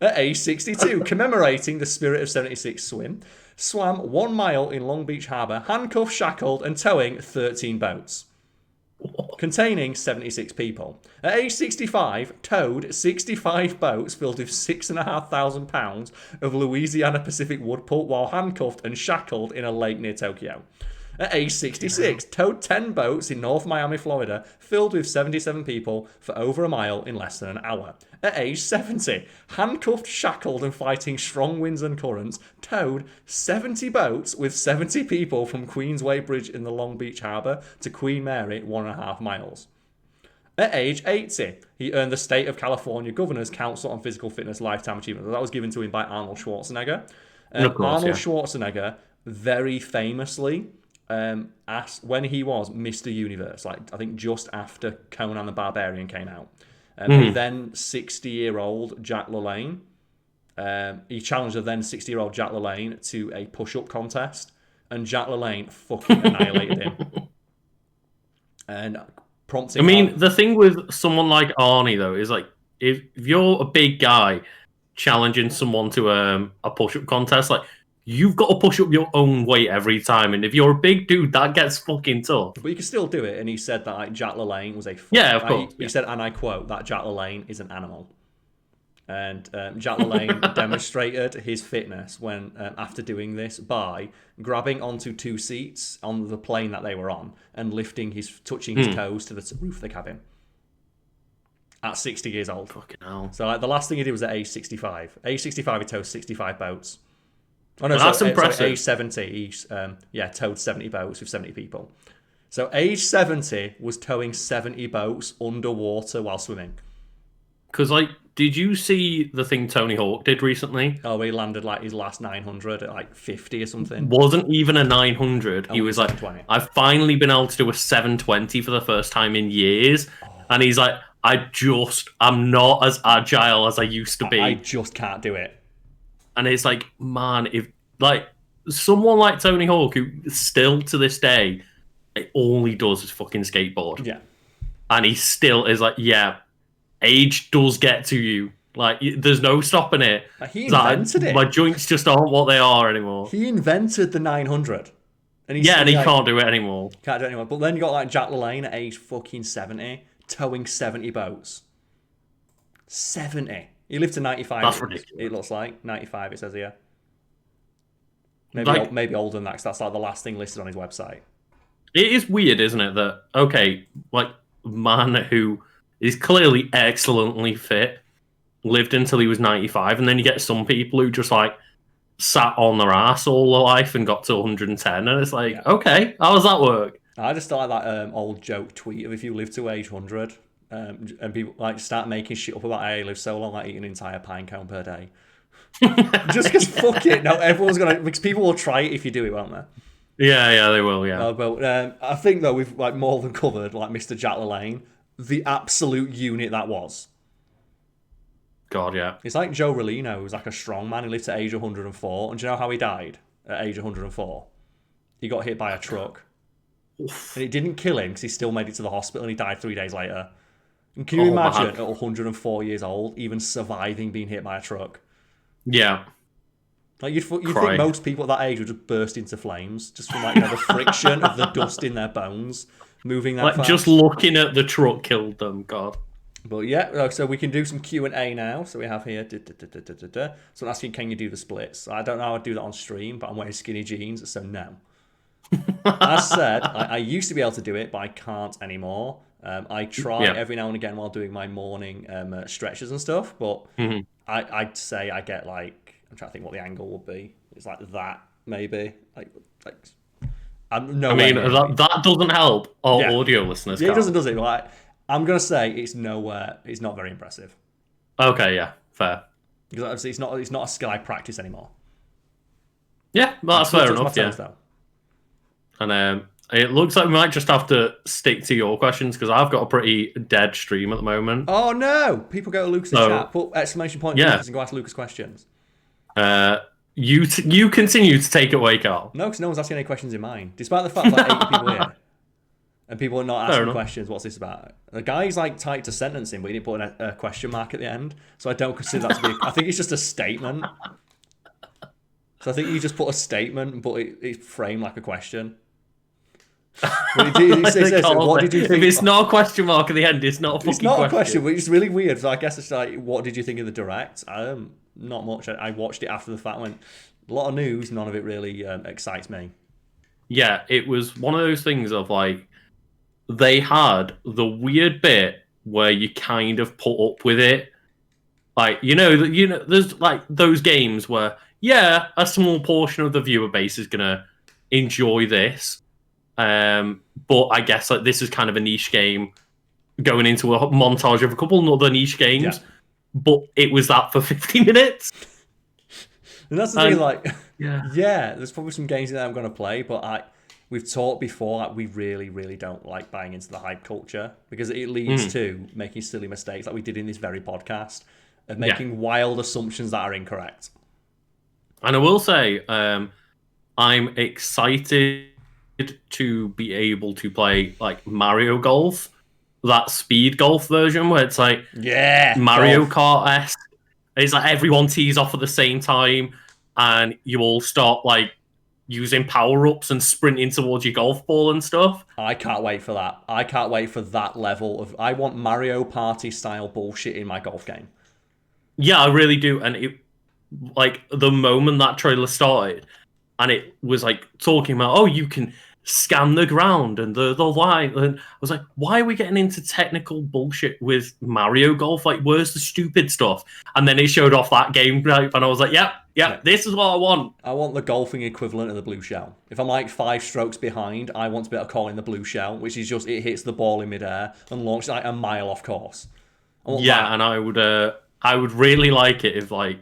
At age 62, commemorating the Spirit of 76 swim, swam 1 mile in Long Beach Harbour, handcuffed, shackled and towing 13 boats, containing 76 people. At age 65, towed 65 boats filled with 6,500 pounds of Louisiana Pacific wood pulp while handcuffed and shackled in a lake near Tokyo. At age 66, towed 10 boats in North Miami, Florida, filled with 77 people for over a mile in less than an hour. At age 70, handcuffed, shackled and fighting strong winds and currents, towed 70 boats with 70 people from Queensway Bridge in the Long Beach Harbour to Queen Mary, 1.5 miles. At age 80, he earned the State of California Governor's Council on Physical Fitness Lifetime Achievement. That was given to him by Arnold Schwarzenegger. Arnold Schwarzenegger very famously asked when he was Mr. Universe, I think just after Conan the Barbarian came out. The then 60-year-old Jack LaLanne, he challenged the then 60-year-old Jack LaLanne to a push-up contest, and Jack LaLanne fucking annihilated him. And prompting. The thing with someone like Arnie though is like if you're a big guy challenging someone to a push-up contest, like you've got to push up your own weight every time, and if you're a big dude, that gets fucking tough. But you can still do it, and he said that Jack LaLanne was a... of course. He said, and I quote, that Jack LaLanne is an animal. And Jack LaLanne demonstrated his fitness when after doing this by grabbing onto 2 seats on the plane that they were on and touching his toes to the roof of the cabin. At 60 years old. Fucking hell. So the last thing he did was at age 65. Age 65, he towed 65 boats. Oh no, that's impressive. So age 70, he towed 70 boats with 70 people. So age 70 was towing 70 boats underwater while swimming. Because, did you see the thing Tony Hawk did recently? Oh, he landed his last 900 at 50 or something. Wasn't even a 900. Oh, he was 720. I've finally been able to do a 720 for the first time in years. Oh. And he's like, I'm not as agile as I used to be. I just can't do it. And it's like, man, if someone like Tony Hawk, who still to this day, all he does is fucking skateboard. Yeah. And he still is like, yeah, age does get to you. There's no stopping it. He invented it. My joints just aren't what they are anymore. He invented the 900. And he can't do it anymore. Can't do it anymore. But then you got Jack LaLanne at age fucking 70, towing 70 boats. 70. He lived to 95. That's ridiculous. It looks like 95. It says here. Maybe older than that, because that's the last thing listed on his website. It is weird, isn't it? That man who is clearly excellently fit lived until he was 95, and then you get some people who just sat on their ass all their life and got to 110, and it's okay, how does that work? I just like that old joke tweet of if you live to age 100. And people start making shit up about how you live so long, eating an entire pine cone per day. Just because fuck it, no, everyone's gonna, because people will try it if you do it, won't they? Yeah, they will. Yeah. But I think though we've more than covered Mr. Jack LaLanne, the absolute unit that was. God, yeah. It's like Joe Rolino, who's a strong man. He lived to age 104, and do you know how he died at age 104? He got hit by a truck, and it didn't kill him because he still made it to the hospital, and he died 3 days later. And can you imagine man. at 104 years old even surviving being hit by a truck? Yeah. Like you'd think most people at that age would just burst into flames just from like the friction of the dust in their bones moving that fast. Just looking at the truck killed them. God. But yeah, so we can do some Q&A now. So we have here, so I'm asking, can you do the splits? I don't know how I'd do that on stream, but I'm wearing skinny jeans, so no. As said, I used to be able to do it, but I can't anymore. I try every now and again while doing my morning stretches and stuff, but I'd say I get like, I'm trying to think what the angle would be. It's like that, maybe. That doesn't help our audio listeners. Yeah, it doesn't, does it? Like, I'm going to say it's nowhere, it's not very impressive. Okay, yeah, fair. Because obviously it's not a skill I practice anymore. Yeah, well, that's fair enough, yeah. And it looks like we might just have to stick to your questions because I've got a pretty dead stream at the moment. Oh no! People go to Lucas' chat, put exclamation point Lucas and go ask Lucas questions. You continue to take it away, Karl. No, because no one's asking any questions in mine. Despite the fact that 80 people here. And people are not asking questions, what's this about? The guy's like typed a sentence in, but he didn't put a question mark at the end. So I don't consider that to be... I think it's just a statement. So I think you just put a statement, but it's framed like a question. What did you think? If it's not a question mark at the end, it's not a fucking question. It's not a question, but it's really weird. So I guess it's like, what did you think of the direct? Not much. I watched it after the fact. Went a lot of news. None of it really excites me. Yeah, it was one of those things of like, they had the weird bit where you kind of put up with it. Like, there's like those games where, a small portion of the viewer base is going to enjoy this. But I guess like this is kind of a niche game going into a montage of a couple of other niche games. Yeah. But it was that for 50 minutes. And that's the thing, like, there's probably some games that I'm going to play, but we've talked before, like, we really, really don't like buying into the hype culture because it leads to making silly mistakes like we did in this very podcast and making wild assumptions that are incorrect. And I will say, I'm excited to be able to play like Mario Golf, that speed golf version where it's like Mario Kart-esque. It's like everyone tees off at the same time and you all start like using power-ups and sprinting towards your golf ball and stuff. I can't wait for that. I can't wait for that level of... I want Mario Party style bullshit in my golf game. Yeah, I really do. And it, like, the moment that trailer started and it was like talking about, oh, you can scan the ground and the line, and I was like, why are we getting into technical bullshit with Mario Golf? Like, where's the stupid stuff? And then it showed off that game and I was like, yeah, this is what I want. I want the golfing equivalent of the blue shell. If I'm like 5 strokes behind, I want to be able to call in the blue shell, which is just, it hits the ball in midair and launches like a mile off course. And I would really like it if, like,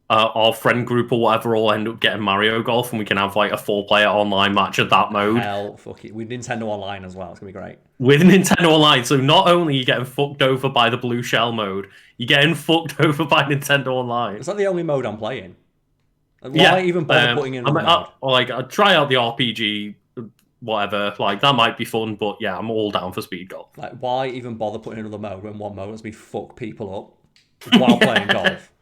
our friend group or whatever all end up getting Mario Golf and we can have like a 4-player online match of that mode. Hell, fuck it. With Nintendo Online as well. It's going to be great. With Nintendo Online. So not only are you getting fucked over by the blue shell mode, you're getting fucked over by Nintendo Online. It's like the only mode I'm playing. Why even bother putting in another mode? I'd try out the RPG, whatever. Like, that might be fun, but yeah, I'm all down for speed golf. Like, why even bother putting in another mode when one mode lets me fuck people up while playing golf?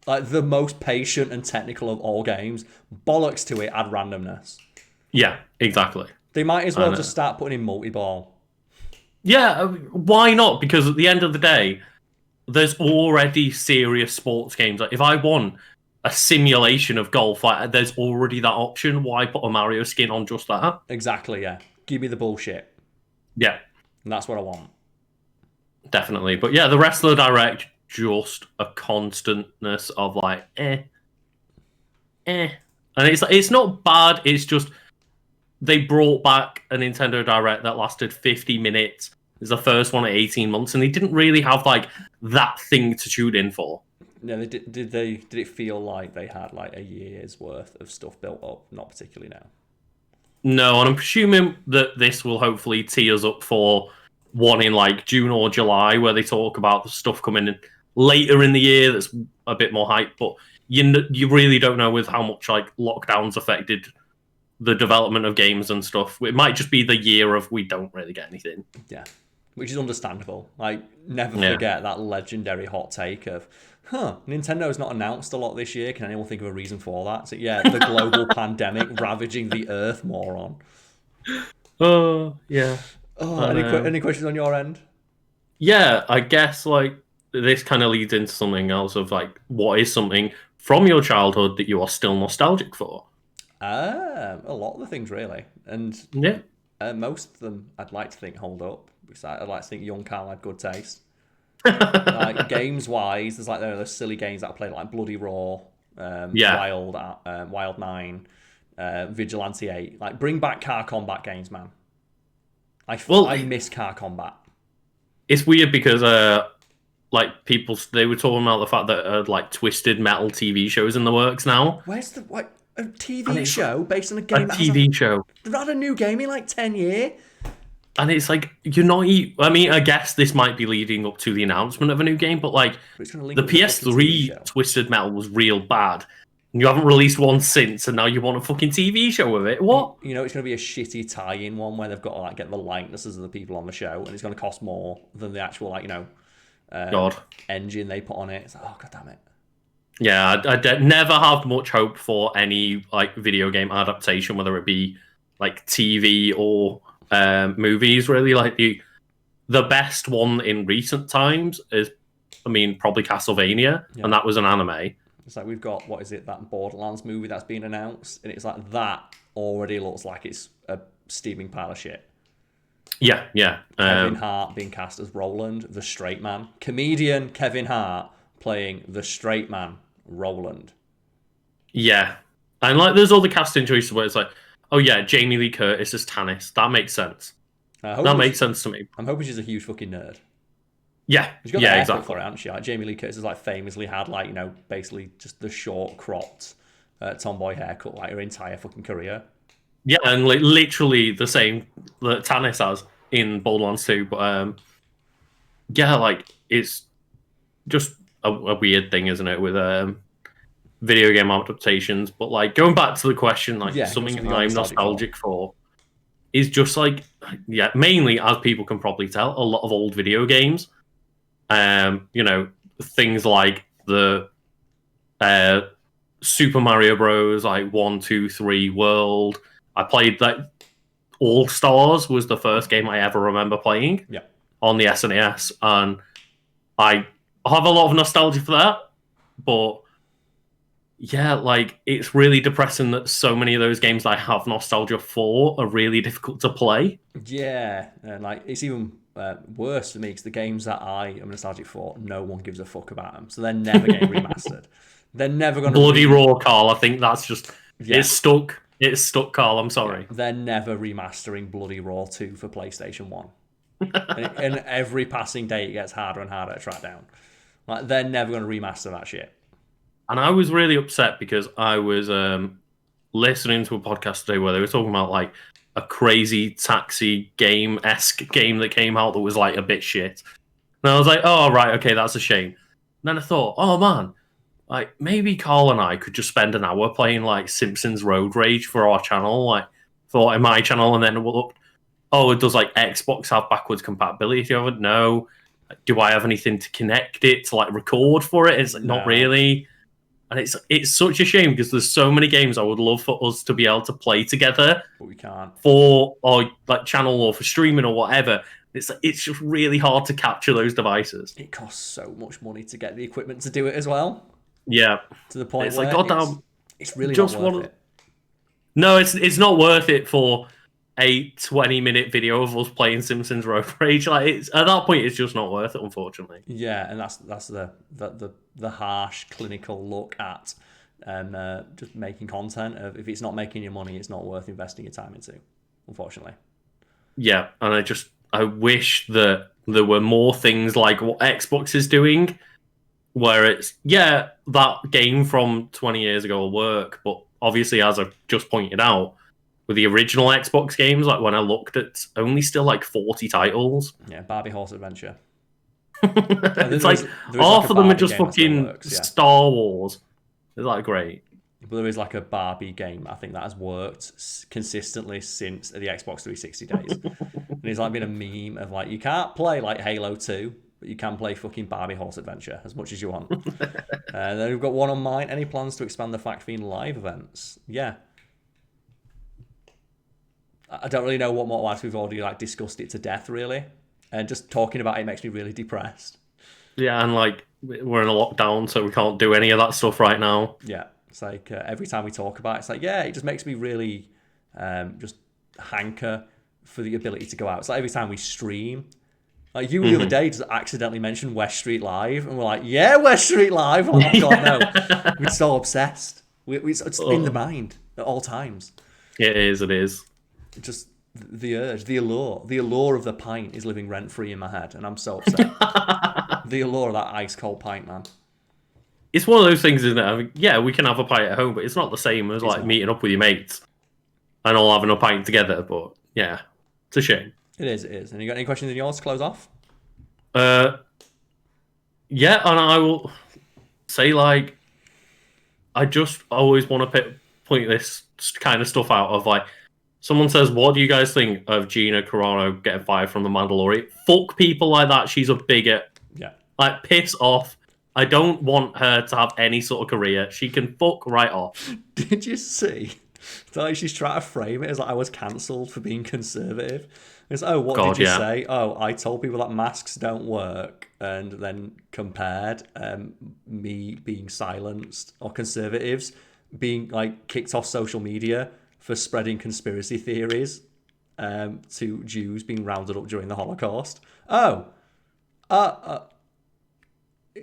Like, the most patient and technical of all games. Bollocks to it, add randomness. Yeah, exactly. They might as well just start putting in multi-ball. Yeah, why not? Because at the end of the day, there's already serious sports games. Like, if I want a simulation of golf, like, there's already that option. Why put a Mario skin on just that? Exactly, yeah. Give me the bullshit. Yeah. And that's what I want. Definitely. But yeah, the rest of the Direct... just a constantness of like and it's not bad, it's just they brought back a Nintendo Direct that lasted 50 minutes. It's the first one in 18 months and they didn't really have like that thing to tune in for. Yeah, did it feel like they had like a year's worth of stuff built up? Not particularly now. No, and I'm presuming that this will hopefully tee us up for one in like June or July where they talk about the stuff coming in later in the year that's a bit more hype, but you really don't know with how much like lockdowns affected the development of games and stuff. It might just be the year of we don't really get anything. Yeah. which is understandable. Like, never forget that legendary hot take of, Nintendo's not announced a lot this year. Can anyone think of a reason for that? So yeah, the global pandemic ravaging the Earth, moron. Oh, yeah. Oh, any questions on your end? Yeah, I guess like this kind of leads into something else of like, what is something from your childhood that you are still nostalgic for? A lot of the things really, and Yeah. most of them I'd like to think hold up. Because I'd like to think young Karl had good taste. Like games wise, there's like those silly games that I played like Bloody Raw, Wild 9, Vigilante 8. Like bring back car combat games, man. I miss car combat. It's weird because like people they were talking about the fact that like Twisted Metal TV shows in the works now. Where's the a TV show based on a game? A TV show. They've not had a new game in like 10 years. And it's like, you're not... I mean, I guess this might be leading up to the announcement of a new game, but like, the PS3 Twisted Metal was real bad. And you haven't released one since, and now you want a fucking TV show with it? What? You know, it's going to be a shitty tie-in one where they've got to like get the likenesses of the people on the show, and it's going to cost more than the actual, like, engine they put on it. It's like, oh, god damn it. Yeah, I never have much hope for any like video game adaptation, whether it be like TV or movies. Really, like the best one in recent times is, I mean, probably Castlevania, and that was an anime. It's like we've got, what is it, that Borderlands movie that's been announced, and it's like that already looks like it's a steaming pile of shit. Yeah. Kevin Hart being cast as Roland, the straight man. Comedian Kevin Hart playing the straight man, Roland. Yeah. And like there's other casting choices where it's like, oh yeah, Jamie Lee Curtis as Tannis. That makes sense. That makes sense to me. I'm hoping she's a huge fucking nerd. Yeah. She's got the haircut for it, hasn't she? Like Jamie Lee Curtis has like famously had like, basically just the short cropped tomboy haircut like her entire fucking career. Yeah, and like literally the same that Tannis has in Borderlands 2, but yeah, like it's just a weird thing, isn't it, with video game adaptations? But like going back to the question, like something I'm nostalgic for is just like, mainly, as people can probably tell, a lot of old video games. Things like the Super Mario Bros. Like 1, 2, 3 World. I played that. All Stars was the first game I ever remember playing on the SNES, and I have a lot of nostalgia for that. But yeah, like it's really depressing that so many of those games I have nostalgia for are really difficult to play. Yeah, and like it's even worse for me because the games that I am nostalgic for, no one gives a fuck about them, so they're never getting remastered. They're never going to Bloody Raw, Karl. I think that's just it's stuck. It's stuck, Karl. I'm sorry. Yeah, they're never remastering Bloody Raw 2 for PlayStation 1. and every passing day, it gets harder and harder to track down. Like they're never going to remaster that shit. And I was really upset because I was listening to a podcast today where they were talking about like a crazy taxi game-esque game that came out that was like a bit shit. And I was like, oh, right, okay, that's a shame. And then I thought, oh man, like maybe Karl and I could just spend an hour playing like Simpsons Road Rage for our channel, like for in my channel, and then we'll look, oh, it does like Xbox have backwards compatibility of it? No. Do I have anything to connect it to like record for it? It's like, not really. And it's such a shame because there's so many games I would love for us to be able to play together, but we can't. For or like channel or for streaming or whatever. It's just really hard to capture those devices. It costs so much money to get the equipment to do it as well. Yeah, to the point it's where like goddamn, it's really just not worth it. No, it's not worth it for a 20-minute video of us playing Simpsons Road Rage. Like it's at that point, it's just not worth it, unfortunately. Yeah, and that's the harsh clinical look at just making content. Of if it's not making you money, it's not worth investing your time into. Unfortunately. Yeah, and I wish that there were more things like what Xbox is doing, where it's that game from 20 years ago will work, but obviously, as I've just pointed out, with the original Xbox games, like when I looked at only still like 40 titles. Yeah, Barbie Horse Adventure. It's like half of them are just fucking Star Wars. Is that great? But there is like a Barbie game, I think, that has worked consistently since the Xbox 360 days. And he's like been a meme of like, you can't play like Halo 2, but you can play fucking Barbie Horse Adventure as much as you want. Then we've got one on mine. Any plans to expand the Fact Fiend live events? Yeah. I don't really know what more else. We've already like discussed it to death, really. And just talking about it makes me really depressed. Yeah, and like we're in a lockdown, so we can't do any of that stuff right now. Yeah, it's like every time we talk about it, it's like, yeah, it just makes me really just hanker for the ability to go out. It's like every time we stream, like you the other day just accidentally mentioned West Street Live, and we're like, yeah, West Street Live. Oh my god, no, we're so obsessed. It's in the mind at all times. It is. It is. Just the urge, the allure of the pint is living rent free in my head, and I'm so upset. The allure of that ice cold pint, man. It's one of those things, isn't it? I mean, yeah, we can have a pint at home, but it's not the same as like meeting up with your mates and all having a pint together. But yeah, it's a shame. It is. And you got any questions in yours to close off? Yeah, and I will say, like, I just always want to point this kind of stuff out of, like, someone says, what do you guys think of Gina Carano getting fired from The Mandalorian? Fuck people like that. She's a bigot. Yeah. Like, piss off. I don't want her to have any sort of career. She can fuck right off. Did you see? It's like she's trying to frame it as like I was cancelled for being conservative. It's what did you say? Oh, I told people that masks don't work, and then compared me being silenced or conservatives being like kicked off social media for spreading conspiracy theories to Jews being rounded up during the Holocaust.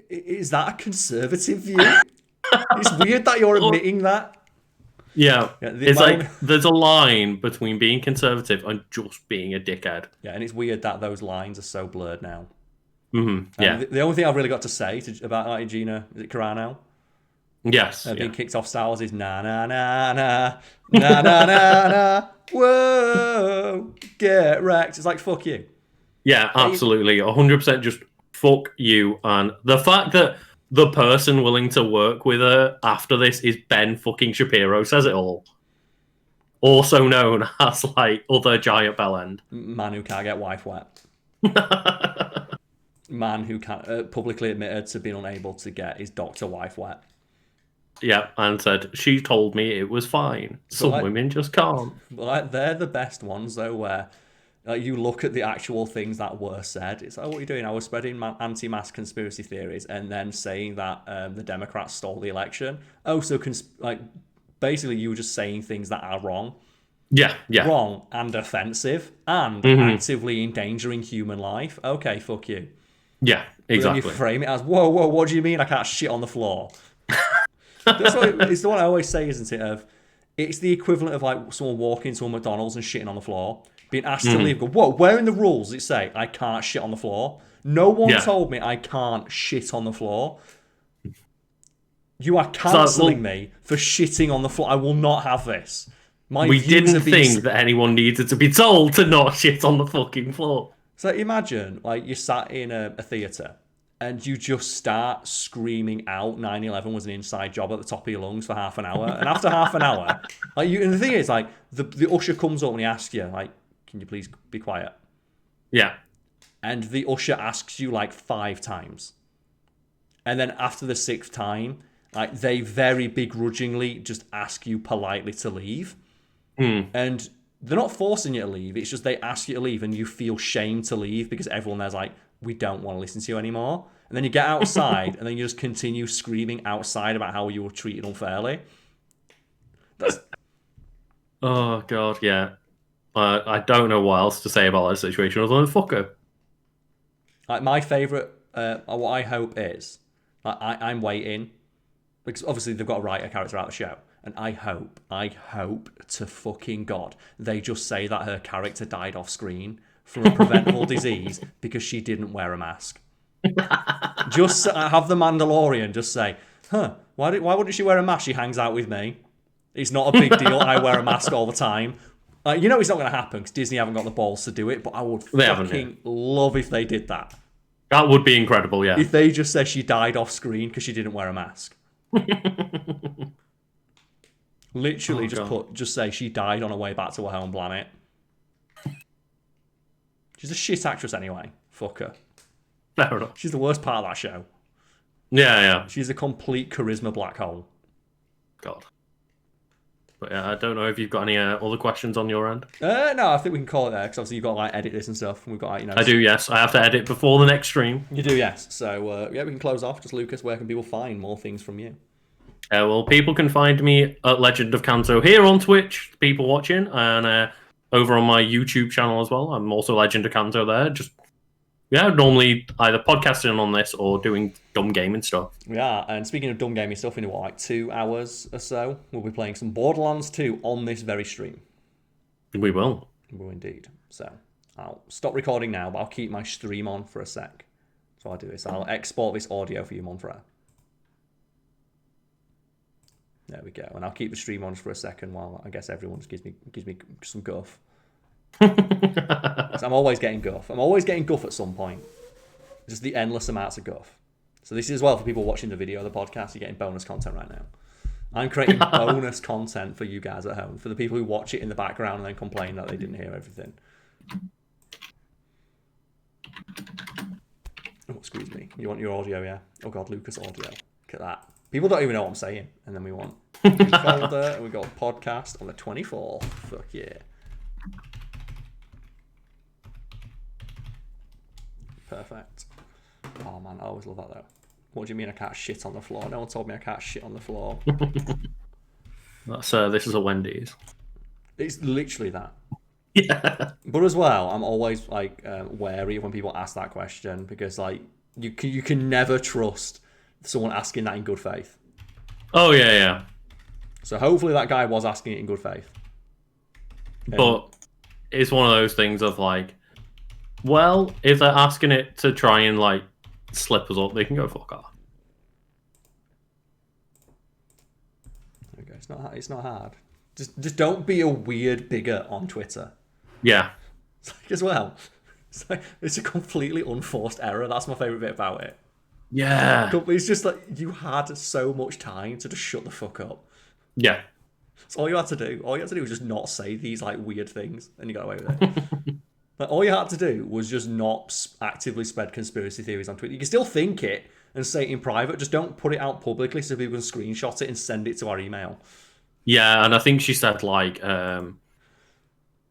Is that a conservative view? It's weird that you're admitting that. Yeah, it's like there's a line between being conservative and just being a dickhead. Yeah, and it's weird that those lines are so blurred now. Yeah. The only thing I've really got to say about Gina, is it Carano? Yes. Being kicked off Star Wars is na na na na na na na na. Whoa, get wrecked. It's like fuck you. Yeah, absolutely, 100%. Just fuck you. And the fact that the person willing to work with her after this is Ben fucking Shapiro says it all. Also known as, like, other giant bellend. Man who can't get wife wet. Man who can't publicly admitted to being unable to get his doctor wife wet. Yeah, and said, she told me it was fine. Some women just can't. Well, they're the best ones, though, where you look at the actual things that were said. It's like, what are you doing? I was spreading anti-mask conspiracy theories and then saying that the Democrats stole the election. Oh, so basically you were just saying things that are wrong. Yeah. Wrong and offensive and actively endangering human life. Okay, fuck you. Yeah, exactly. But then you frame it as, whoa, what do you mean I can't shit on the floor? That's what it's the one I always say, isn't it? It's the equivalent of like someone walking to a McDonald's and shitting on the floor. Being asked to leave, go, whoa, where in the rules does it say I can't shit on the floor? No one told me I can't shit on the floor. You are cancelling me for shitting on the floor. I will not have this. We didn't think that anyone needed to be told to not shit on the fucking floor. So imagine, like, you're sat in a theatre and you just start screaming out 9/11 was an inside job at the top of your lungs for half an hour. And after half an hour, and the thing is, like, the usher comes up and he asks you, like, can you please be quiet? Yeah. And the usher asks you like 5 times. And then after the 6th time, like, they very begrudgingly just ask you politely to leave. And they're not forcing you to leave. It's just they ask you to leave and you feel shame to leave because everyone there's like, we don't want to listen to you anymore. And then you get outside and then you just continue screaming outside about how you were treated unfairly. Oh, God, yeah. I don't know what else to say about that situation other than fuck her. Like, my favourite, what I hope is, I'm waiting, because obviously they've got to write a character out of the show, and I hope to fucking God they just say that her character died off screen from a preventable disease because she didn't wear a mask. Just have the Mandalorian just say, why wouldn't she wear a mask? She hangs out with me. It's not a big deal. I wear a mask all the time. You know it's not going to happen because Disney haven't got the balls to do it, but I would fucking love if they did that. That would be incredible, yeah. If they just said she died off screen because she didn't wear a mask. Literally just say she died on her way back to her home planet. She's a shit actress anyway. Fuck her. Fair enough. She's the worst part of that show. Yeah. She's a complete charisma black hole. God. But yeah, I don't know if you've got any other questions on your end. No, I think we can call it there because obviously you've got to like edit this and stuff. And we've got I do, yes. I have to edit before the next stream. You do, yes. So yeah, we can close off. Just Lucas, where can people find more things from you? Well, people can find me at Legend of Kanto here on Twitch. People watching, and over on my YouTube channel as well. I'm also Legend of Kanto there. Just normally either podcasting on this or doing dumb gaming stuff. Yeah, and speaking of dumb gaming stuff, in like 2 hours or so, we'll be playing some Borderlands 2 on this very stream. We will. We will indeed. So I'll stop recording now, but I'll keep my stream on for a sec. So I'll do this. I'll export this audio for you, Monfrere. There we go. And I'll keep the stream on for a second while I guess everyone just gives me some guff. I'm always getting guff. I'm always getting guff at some point. Just the endless amounts of guff. So this is as well for people watching the video, the podcast. You're getting bonus content right now. I'm creating bonus content for you guys at home, for the people who watch it in the background and then complain that they didn't hear everything. Oh, excuse me. You want your audio, yeah? Oh god, Lucas audio. Look at that. People don't even know what I'm saying. And then we want folder, and we got podcast on the 24th. Fuck yeah. Perfect. Oh man, I always love that though. What do you mean I can't shit on the floor? No one told me I can't shit on the floor. That's this is a Wendy's. It's literally that. Yeah. But as well, I'm always like wary when people ask that question because like you can never trust someone asking that in good faith. Oh yeah. So hopefully that guy was asking it in good faith. But it's one of those things of like, well, if they're asking it to try and like slip us up, they can go fuck off. There we go. It's not hard. Just don't be a weird bigot on Twitter. Yeah. It's like, as well. It's a completely unforced error. That's my favourite bit about it. Yeah. It's just like you had so much time to just shut the fuck up. Yeah. That's all you had to do. All you had to do was just not say these like weird things, and you got away with it. Like all you had to do was just not actively spread conspiracy theories on Twitter. You can still think it and say it in private. Just don't put it out publicly so people can screenshot it and send it to our email. Yeah, and I think she said like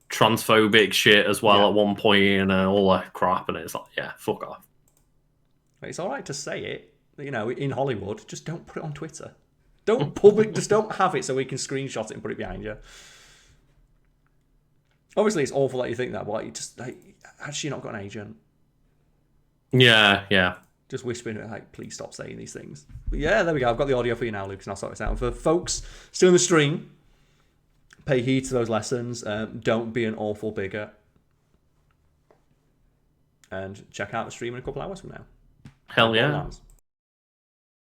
transphobic shit as well at one point and all that crap, and it's like, yeah, fuck off. It's all right to say it, you know, in Hollywood. Just don't put it on Twitter. Don't just don't have it so we can screenshot it and put it behind you. Obviously, it's awful that you think that, but you just actually not got an agent. Yeah. Just whispering, like, please stop saying these things. But yeah, there we go. I've got the audio for you now, Lucas, and I'll sort this out. And for folks still in the stream, pay heed to those lessons. Don't be an awful bigot. And check out the stream in a couple hours from now. Hell yeah.